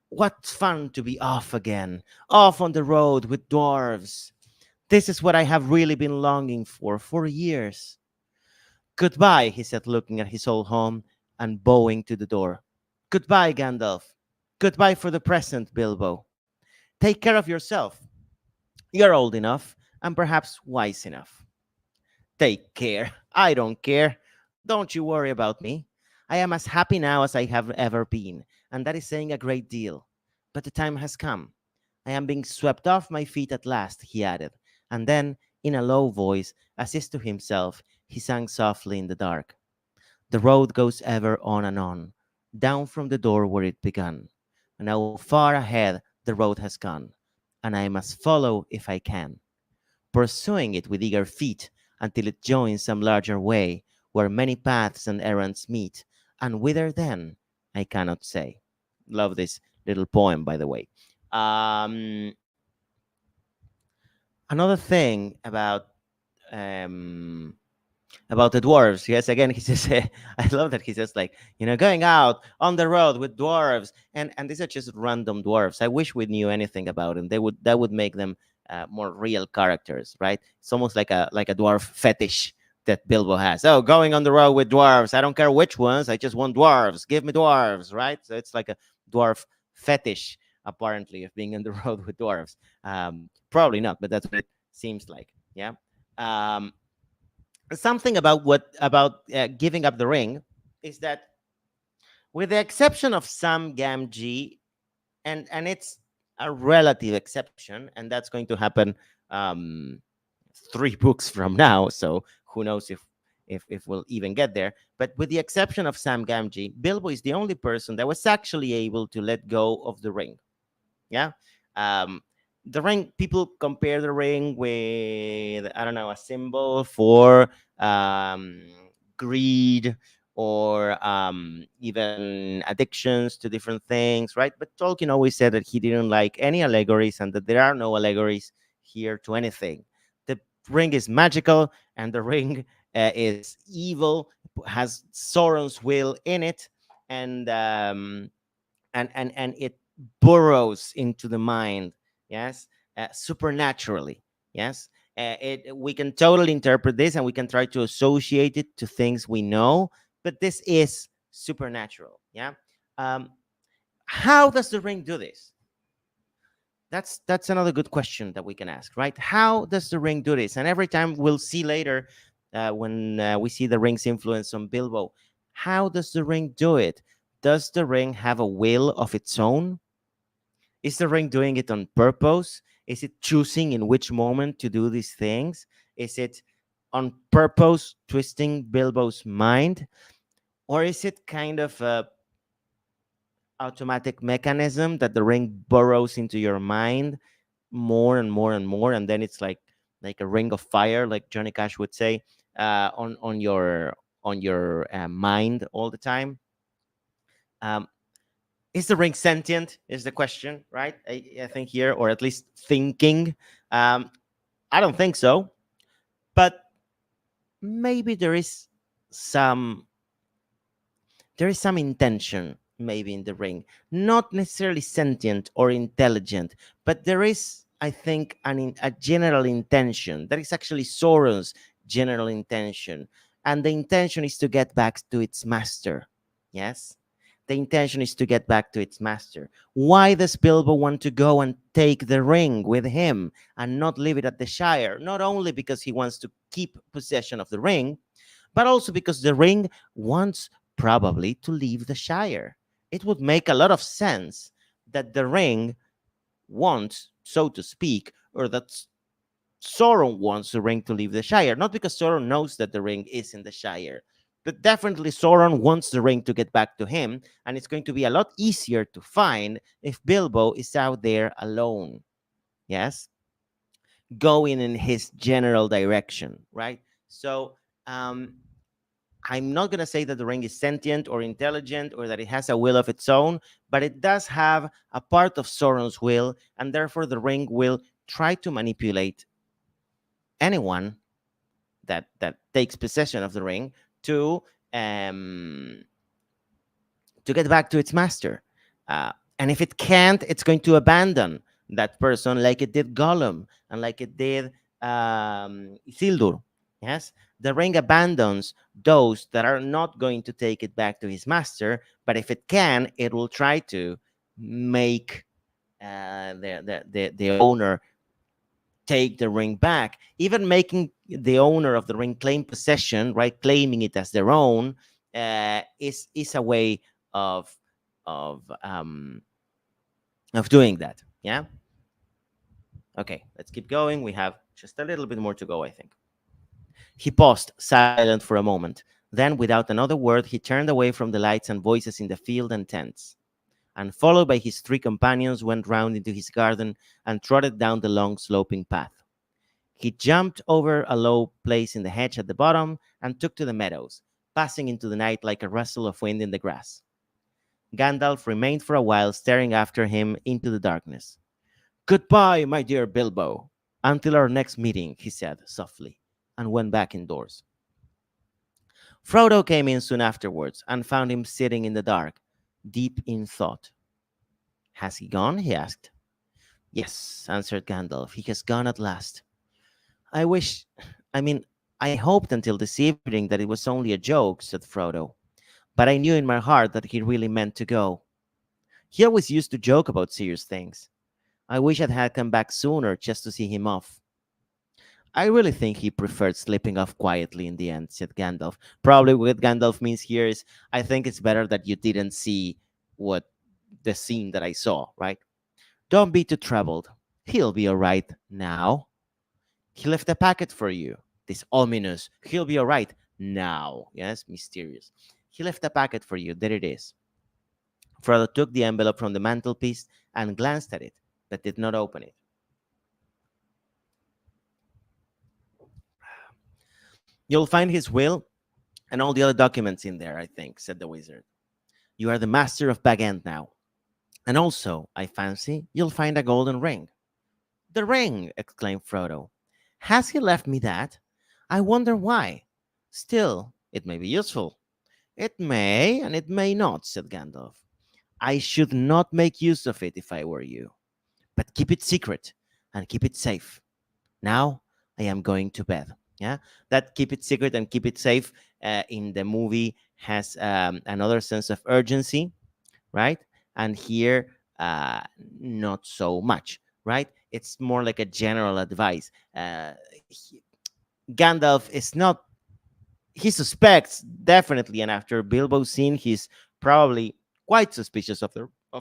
What fun to be off again, off on the road with dwarves. This is what I have really been longing for years. Goodbye, he said, looking at his old home and bowing to the door. Goodbye, Gandalf. Goodbye for the present, Bilbo. Take care of yourself. You're old enough and perhaps wise enough. Take care. I don't care. Don't you worry about me. I am as happy now as I have ever been, and that is saying a great deal. But the time has come. I am being swept off my feet at last, he added, and then, in a low voice, as if to himself, he sang softly in the dark. The road goes ever on, down from the door where it began. And now far ahead the road has gone, and I must follow if I can, pursuing it with eager feet until it joins some larger way where many paths and errands meet, and whither then I cannot say. Love this little poem, by the way. Um, Another thing um, about the dwarves. Yes, again, he says, I love that he says, like, going out on the road with dwarves, and these are just random dwarves. I wish we knew anything about them. That would make them more real characters, right? It's almost like a dwarf fetish that Bilbo has. Oh, going on the road with dwarves. I don't care which ones. I just want dwarves. Give me dwarves, right? So it's like a dwarf fetish, apparently, of being on the road with dwarves. Probably not, but that's what it seems like. Yeah. Um, Something about giving up the ring is that, with the exception of Sam Gamgee, and it's a relative exception, and that's going to happen um, 3 books from now. So who knows if we'll even get there. But with the exception of Sam Gamgee, Bilbo is the only person that was actually able to let go of the ring. Yeah. um the ring, people compare the ring with, I don't know, a symbol for um greed, or even addictions to different things, right? But Tolkien always said that he didn't like any allegories, and that there are no allegories here to anything. The ring is magical, and the ring is evil, has Sauron's will in it, and it burrows into the mind. Yes. Supernaturally. Yes. We can totally interpret this, and we can try to associate it to things we know, but this is supernatural. Yeah. um, how does the ring do this? That's another good question that we can ask, right? How does the ring do this? And every time, we'll see later, when we see the ring's influence on Bilbo, how does the ring do it? Does the ring have a will of its own? Is the ring doing it on purpose? Is it choosing in which moment to do these things? Is it on purpose twisting Bilbo's mind? Or is it kind of a automatic mechanism that the ring burrows into your mind more and more and more, and then it's like a ring of fire, like Johnny Cash would say, on your mind all the time? um, is the ring sentient, is the question, right? I think here, or at least thinking. um, I don't think so, but maybe some there is some intention, maybe, in the ring. Not necessarily sentient or intelligent, but there is, I think, a general intention. That is actually Sauron's general intention. And the intention is to get back to its master. Yes? The intention is to get back to its master. Why does Bilbo want to go and take the ring with him and not leave it at the Shire? Not only because he wants to keep possession of the ring, but also because the ring wants probably to leave the Shire. It would make a lot of sense that the ring wants, so to speak, or that Sauron wants the ring to leave the Shire, not because Sauron knows that the ring is in the Shire, but definitely Sauron wants the ring to get back to him, and it's going to be a lot easier to find if Bilbo is out there alone. Yes, going in his general direction, right? So, um, I'm not going to say that the ring is sentient or intelligent or that it has a will of its own, but it does have a part of Sauron's will, and therefore the ring will try to manipulate anyone that takes possession of the ring to um, to get back to its master. And if it can't, it's going to abandon that person, like it did Gollum and like it did Isildur. Yes, the ring abandons those that are not going to take it back to his master, but if it can, it will try to make the owner take the ring back, even making the owner of the ring claim possession, right? Claiming it as their own is a way of of um, of doing that. Yeah. Okay, let's keep going. We have just a little bit more to go, I think. He paused, silent for a moment. Then, without another word, he turned away from the lights and voices in the field and tents, and followed by his three companions, went round into his garden and trotted down the long sloping path. He jumped over a low place in the hedge at the bottom and took to the meadows, passing into the night like a rustle of wind in the grass. Gandalf remained for a while staring after him into the darkness. "Goodbye, my dear Bilbo. Until our next meeting," he said softly, and went back indoors. Frodo came in soon afterwards and found him sitting in the dark, deep in thought. "Has he gone?" he asked. "Yes," answered Gandalf, "he has gone at last. I wish, I mean, I hoped until this evening that it was only a joke," said Frodo, "but I knew in my heart that he really meant to go. He always used to joke about serious things. I wish I'd had come back sooner just to see him off." "I really think he preferred slipping off quietly in the end," said Gandalf. Probably what Gandalf means here is, I think it's better that you didn't see what the scene that I saw, right? "Don't be too troubled. He'll be all right now. He left a packet for you." This ominous, "he'll be all right now." Yes, mysterious. "He left a packet for you. There it is." Frodo took the envelope from the mantelpiece and glanced at it, but did not open it. "You'll find his will and all the other documents in there, I think," said the wizard. "You are the master of Bag End now. And also, I fancy, you'll find a golden ring." "The ring!" exclaimed Frodo. "Has he left me that? I wonder why. Still, it may be useful." "It may, and it may not," said Gandalf. "I should not make use of it if I were you. But keep it secret and keep it safe. Now I am going to bed." Yeah, that "keep it secret and keep it safe" in the movie has another sense of urgency, right? And here, not so much, right? It's more like a general advice. Gandalf is not, he suspects definitely, and after Bilbo's scene, he's probably quite suspicious of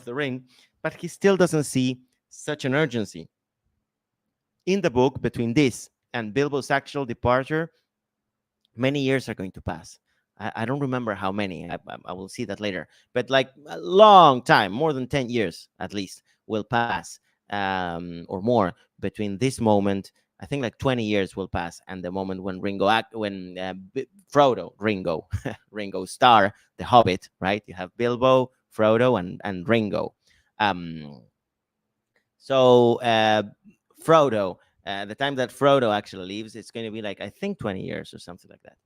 the ring, but he still doesn't see such an urgency. In the book, between this and Bilbo's actual departure, many years are going to pass. I don't remember how many. I will see that later. But like a long time, more than 10 years at least, will pass, or more, between this moment. I think like 20 years will pass, and the moment when Frodo, Ringo, Ringo Starr, the Hobbit, right? You have Bilbo, Frodo, and Ringo. Um, so Frodo, the time that Frodo actually leaves, it's going to be like, I think, 20 years or something like that.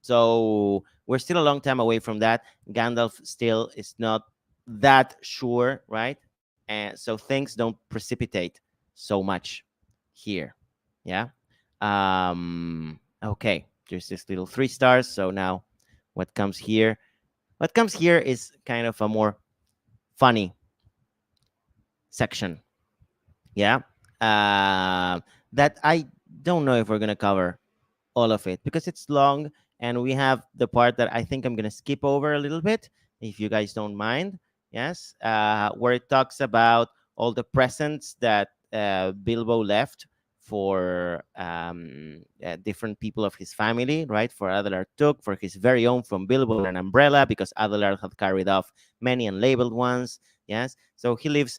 So we're still a long time away from that. Gandalf still is not that sure, right? And so things don't precipitate so much here. Yeah. Okay. There's this little 3 stars. So now what comes here? What comes here is kind of a more funny section. Yeah. uh, that I don't know if we're gonna cover all of it because it's long, and we have the part that I think I'm going to skip over a little bit, if you guys don't mind. Yes, where it talks about all the presents that Bilbo left for different people of his family, right? For Adelar took for his very own from Bilbo an umbrella because Adelar had carried off many unlabeled ones. Yes, so he leaves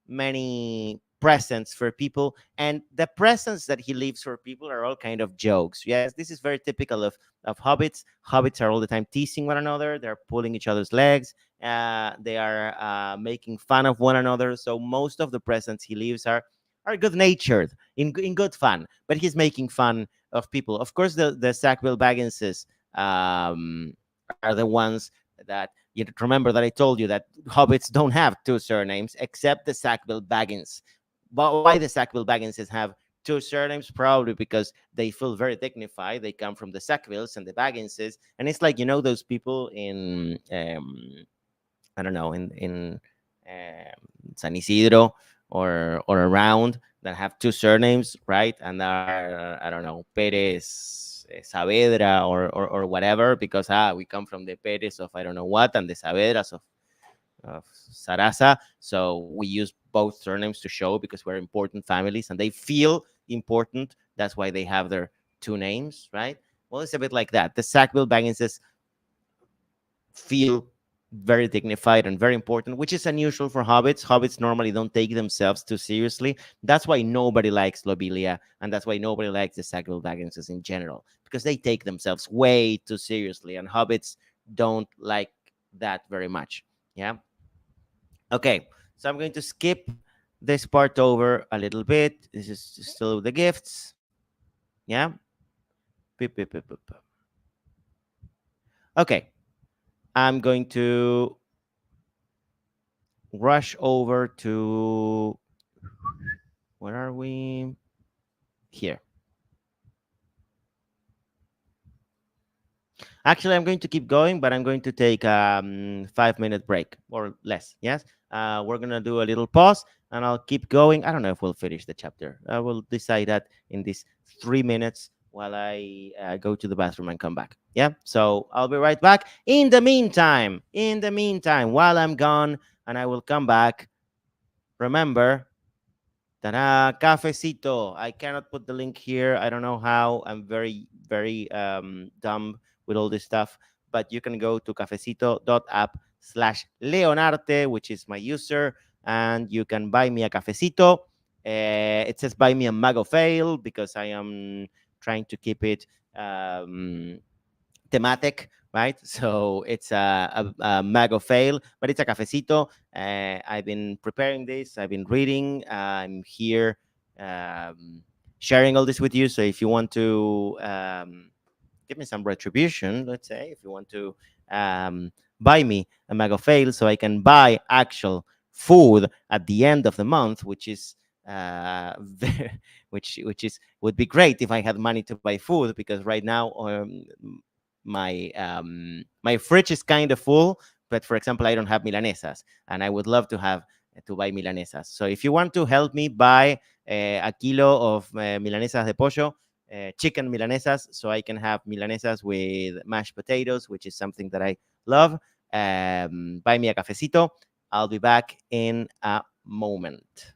many presents for people, and the presents that he leaves for people are all kind of jokes. Yes, this is very typical of hobbits. Hobbits are all the time teasing one another. They're pulling each other's legs. They are making fun of one another. So most of the presents he leaves are good natured, in good fun. But he's making fun of people. Of course, the Sackville Bagginses are the ones that you remember that I told you that hobbits don't have two surnames except the Sackville Baggins. But why the Sackville Bagginses have two surnames? Probably because they feel very dignified. They come from the Sackvilles and the Bagginses, and it's like, those people in I don't know, in San Isidro or around, that have two surnames, right? And are, I don't know, Perez Saavedra or whatever, because we come from the Perez of I don't know what and the Saavedras of Sarasa. So we use both surnames to show because we're important families and they feel important. That's why they have their two names, right? Well, it's a bit like that. The Sackville Bagginses feel very dignified and very important, which is unusual for hobbits. Hobbits normally don't take themselves too seriously. That's why nobody likes Lobelia, and that's why nobody likes the Sackville Bagginses in general, because they take themselves way too seriously, and hobbits don't like that very much. Yeah. Okay. So I'm going to skip this part over a little bit. This is still the gifts. Yeah. Beep, beep, beep, beep. Okay. I'm going to rush over to, where are we? Here. Actually, I'm going to keep going, but I'm going to take a 5 minute break or less. Yes. We're going to do a little pause and I'll keep going. I don't know if we'll finish the chapter. I will decide that in these 3 minutes while I go to the bathroom and come back. Yeah. So I'll be right back. In the meantime, while I'm gone and I will come back, remember, ta-da, cafecito. I cannot put the link here. I don't know how. I'm very, very dumb with all this stuff. But you can go to cafecito.app/Leonarte, which is my user, and you can buy me a cafecito. It says buy me a Mago Fail because I am trying to keep it thematic, right? So it's a mago fail, but it's a cafecito. I've been preparing this. I've been reading. I'm here sharing all this with you. So if you want to give me some retribution, let's say, if you want to buy me a mago fail, so I can buy actual food at the end of the month, which is which is would be great if I had money to buy food, because right now my fridge is kind of full, but for example, I don't have milanesas, and I would love to have to buy milanesas. So if you want to help me buy a kilo of milanesas de pollo, chicken milanesas, so I can have milanesas with mashed potatoes, which is something that I love, buy me a cafecito. I'll be back in a moment.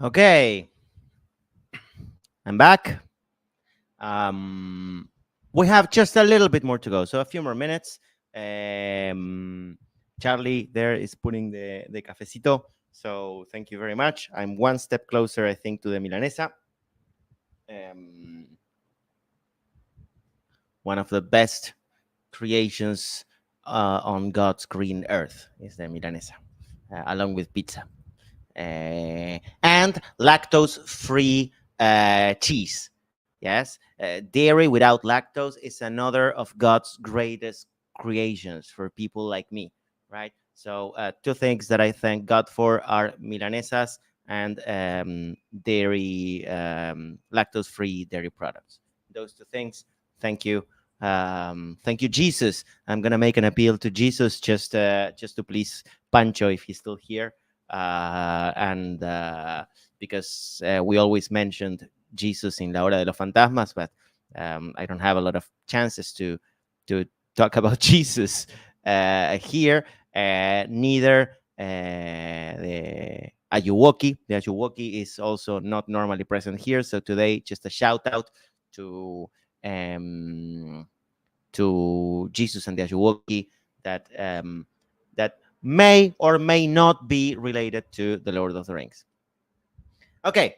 Okay, I'm back. Um, we have just a little bit more to go, so a few more minutes. Um, Charlie there is putting the cafecito. So thank you very much. I'm one step closer, I think, to the Milanesa. Um, One of the best creations on God's green earth is the Milanesa, along with pizza. And lactose free cheese. Yes, dairy without lactose is another of God's greatest creations for people like me, right? So, two things that I thank God for are milanesas and dairy, lactose free dairy products. Those two things. Thank you. Thank you, Jesus. I'm gonna make an appeal to Jesus just to please Pancho if he's still here, and because we always mentioned Jesus in La Hora de los Fantasmas, but I don't have a lot of chances to talk about Jesus here. Neither the Ayuwoki. The Ayuwoki is also not normally present here, so today just a shout out to um, Jesus and the Ayuwoki that that may or may not be related to the Lord of the Rings. Okay,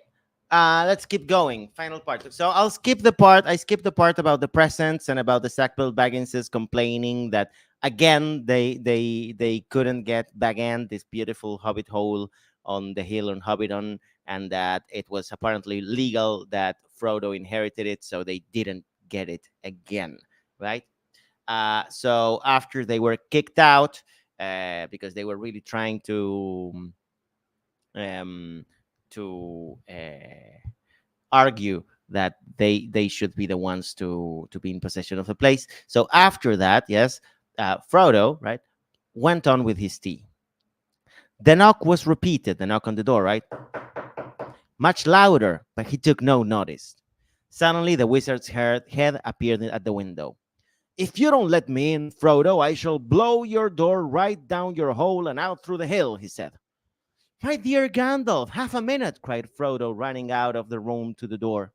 let's keep going. Final part. So I'll skip the part. I skipped the part about the presents and about the Sackville Bagginses complaining that again they couldn't get Baggin, this beautiful hobbit hole on the hill on Hobbiton, and that it was apparently legal that Frodo inherited it, so they didn't get it again, right? So after they were kicked out because they were really trying um, to argue that they should be the ones to be in possession of the place. So after that, yes, Frodo, right, went on with his tea. The knock was repeated, the knock on the door, right? Much louder, but he took no notice. Suddenly, the wizard's head appeared at the window. If you don't let me in, Frodo, I shall blow your door right down your hole and out through the hill, he said. My dear Gandalf, half a minute, cried Frodo, running out of the room to the door.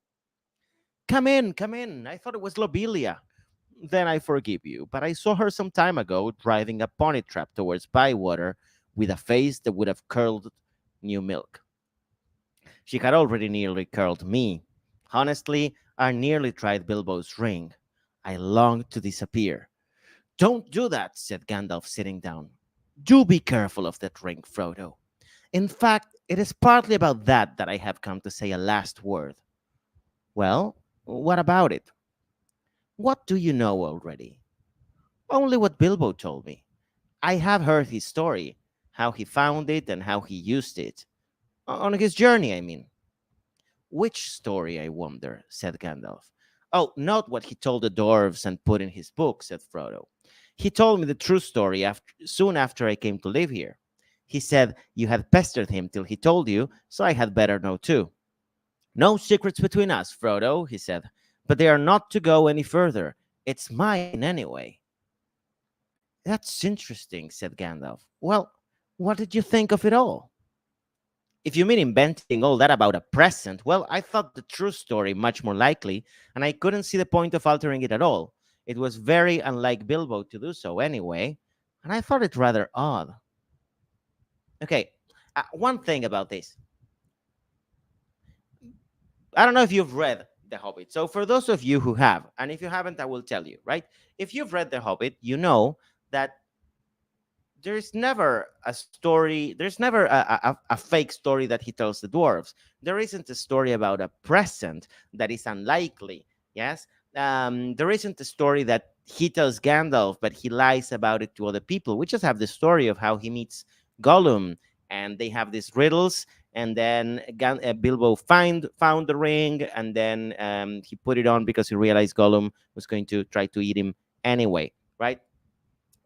Come in, come in. I thought it was Lobelia. Then I forgive you, but I saw her some time ago driving a pony trap towards Bywater with a face that would have curled new milk. She had already nearly curled me. Honestly, I nearly tried Bilbo's ring. I longed to disappear. Don't do that, said Gandalf, sitting down. Do be careful of that ring, Frodo. In fact, it is partly about that I have come to say a last word. Well, what about it? What do you know already? Only what Bilbo told me. I have heard his story, how he found it and how he used it. On his journey, I mean. Which story, I wonder, said Gandalf. Oh, not what he told the dwarves and put in his book, said Frodo. He told me the true story soon after I came to live here. He said you had pestered him till he told you, so I had better know too. No secrets between us, Frodo, he said, but they are not to go any further. It's mine anyway. That's interesting, said Gandalf. Well, what did you think of it all? If you mean inventing all that about a present, well, I thought the true story much more likely, and I couldn't see the point of altering it at all. It was very unlike Bilbo to do so anyway, and I thought it rather odd. Okay, one thing about this. I don't know if you've read The Hobbit. So, for those of you who have, and if you haven't, I will tell you, right? If you've read The Hobbit, you know that there's never a story, there's never a fake story that he tells the dwarves. There isn't a story about a present that is unlikely. Yes. There isn't a story that he tells Gandalf, but he lies about it to other people. We just have the story of how he meets Gollum, and they have these riddles. And then Bilbo found the ring, and then he put it on because he realized Gollum was going to try to eat him anyway, right?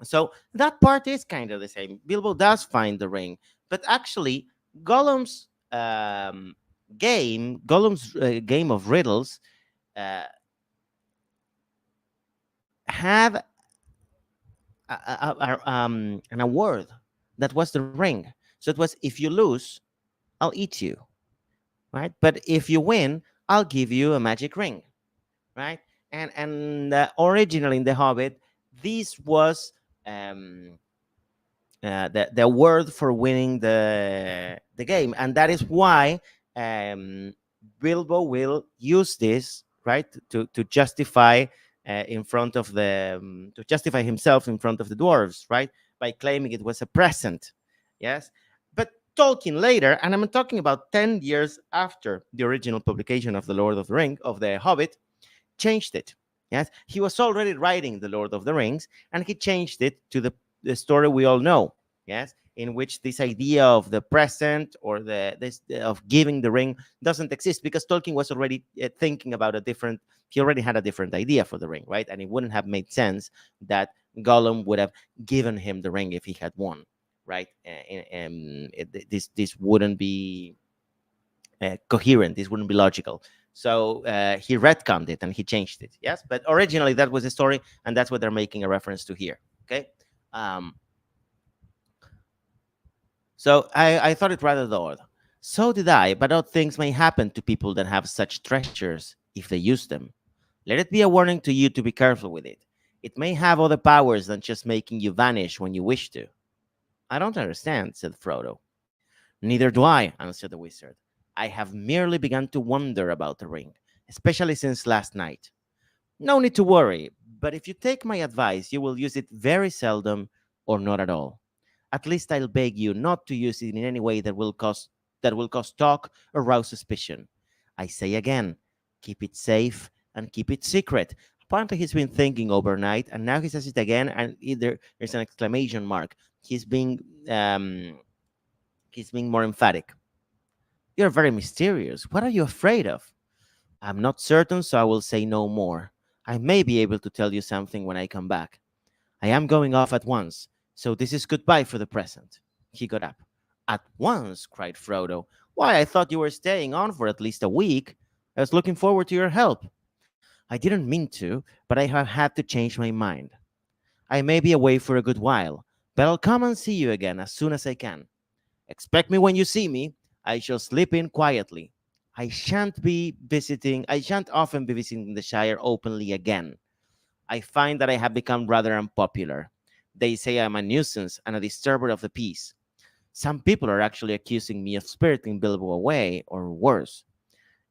So that part is kind of the same. Bilbo does find the ring, but actually, Gollum's game of riddles uh, had an award that was the ring. So it was, if you lose, I'll eat you. right? But if you win, I'll give you a magic ring, right? And originally in The Hobbit, this was um, the word for winning the game, and that is why um, Bilbo will use this, right, to justify in front of the to justify himself in front of the dwarves, right, by claiming it was a present. Yes, but Tolkien later, and I'm talking about 10 years after the original publication of the Lord of the Ring of the Hobbit, changed it. Yes, he was already writing the Lord of the Rings, and he changed it to the story we all know. Yes, in which this idea of the present or the this of giving the ring doesn't exist, because Tolkien was already thinking about a different. He already had a different idea for the ring, right? And it wouldn't have made sense that Gollum would have given him the ring if he had won, right? This wouldn't be coherent. This wouldn't be logical. So he retconned it and he changed it. Yes, but originally that was the story, and that's what they're making a reference to here. Okay. Um, so I thought it rather odd. So did I, but odd things may happen to people that have such treasures if they use them. Let it be a warning to you to be careful with it. It may have other powers than just making you vanish when you wish to. I don't understand, said Frodo. Neither do I, answered the wizard. I have merely begun to wonder about the ring, especially since last night. No need to worry, but if you take my advice, you will use it very seldom or not at all. At least I'll beg you not to use it in any way that will cause talk or rouse suspicion. I say again, keep it safe and keep it secret. Apparently, he's been thinking overnight, and now he says it again, and there's an exclamation mark. He's being um, he's being more emphatic. You're very mysterious. What are you afraid of? I'm not certain, so I will say no more. I may be able to tell you something when I come back. I am going off at once, so this is goodbye for the present. He got up. At once, cried Frodo. Why, I thought you were staying on for at least a week. I was looking forward to your help. I didn't mean to, but I have had to change my mind. I may be away for a good while, but I'll come and see you again as soon as I can. Expect me when you see me. I shall slip in quietly. I shan't often be visiting the Shire openly again. I find that I have become rather unpopular. They say I'm a nuisance and a disturber of the peace. Some people are actually accusing me of spiriting Bilbo away, or worse.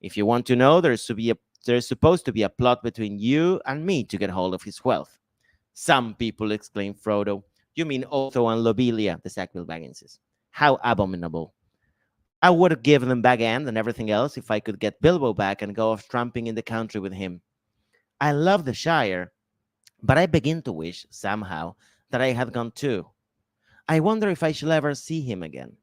If you want to know, there's supposed to be a plot between you and me to get hold of his wealth. Some people, exclaimed Frodo. You mean Otho and Lobelia, the Sackville Bagginses. How abominable. I would give them back and everything else if I could get Bilbo back and go off tramping in the country with him. I love the Shire, but I begin to wish, somehow, that I had gone too. I wonder if I shall ever see him again.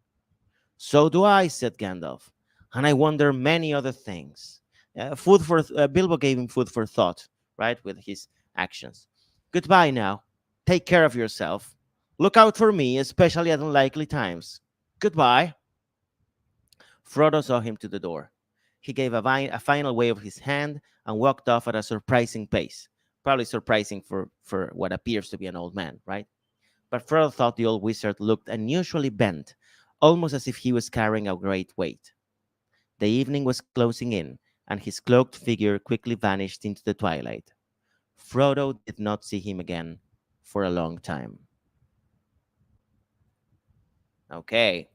So do I, said Gandalf, and I wonder many other things. Bilbo gave him food for thought, right, with his actions. Goodbye now. Take care of yourself. Look out for me, especially at unlikely times. Goodbye. Frodo saw him to the door. He gave a final wave of his hand and walked off at a surprising pace. Probably surprising for what appears to be an old man, right? But Frodo thought the old wizard looked unusually bent, almost as if he was carrying a great weight. The evening was closing in, and his cloaked figure quickly vanished into the twilight. Frodo did not see him again for a long time. Okay,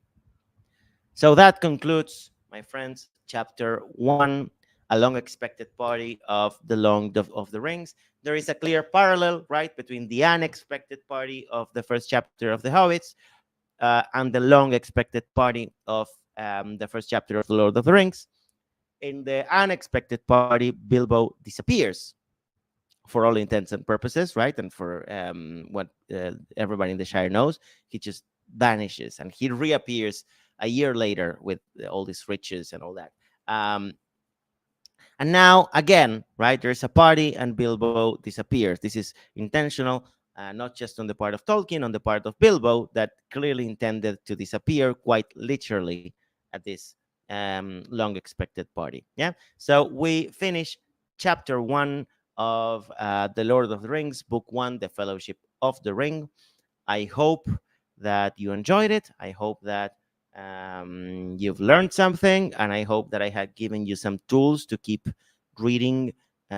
so that concludes, my friends, chapter one, a long expected party of of the Rings. There is a clear parallel, right, between the unexpected party of the first chapter of the Hobbits and the long expected party of the first chapter of the Lord of the Rings. In the unexpected party, Bilbo disappears for all intents and purposes, right? And for what everybody in the Shire knows, he just vanishes and he reappears a year later with all these riches and all that. Um, and now, again, right, there's a party and Bilbo disappears. This is intentional, not just on the part of Tolkien, on the part of Bilbo, that clearly intended to disappear quite literally at this long expected party. Yeah. So we finish chapter one of The Lord of the Rings, book one, The Fellowship of the Ring. I hope that you enjoyed it. I hope that you've learned something, and I hope that I had given you some tools to keep reading,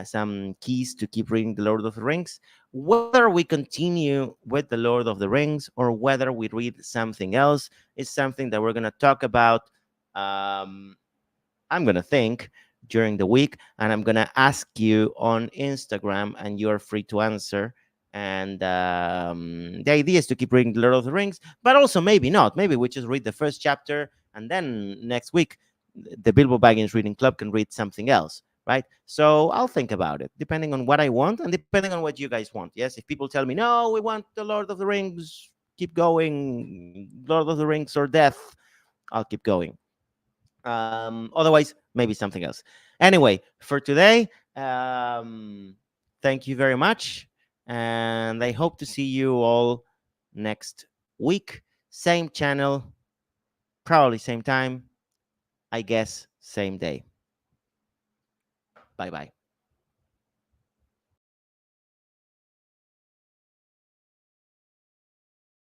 some keys to keep reading the Lord of the Rings. Whether we continue with the Lord of the Rings or whether we read something else is something that we're going to talk about. Um, I'm going to think during the week, and I'm going to ask you on Instagram, and you're free to answer. And the idea is to keep reading the Lord of the Rings, but also maybe not. Maybe we just read the first chapter, and then next week, the Bilbo Baggins Reading Club can read something else, right? So I'll think about it, depending on what I want and depending on what you guys want. Yes, if people tell me, no, we want the Lord of the Rings, keep going, Lord of the Rings or death, I'll keep going. Otherwise, maybe something else. Anyway, for today, thank you very much. And I hope to see you all next week. Same channel, probably same time, I guess, same day. Bye bye.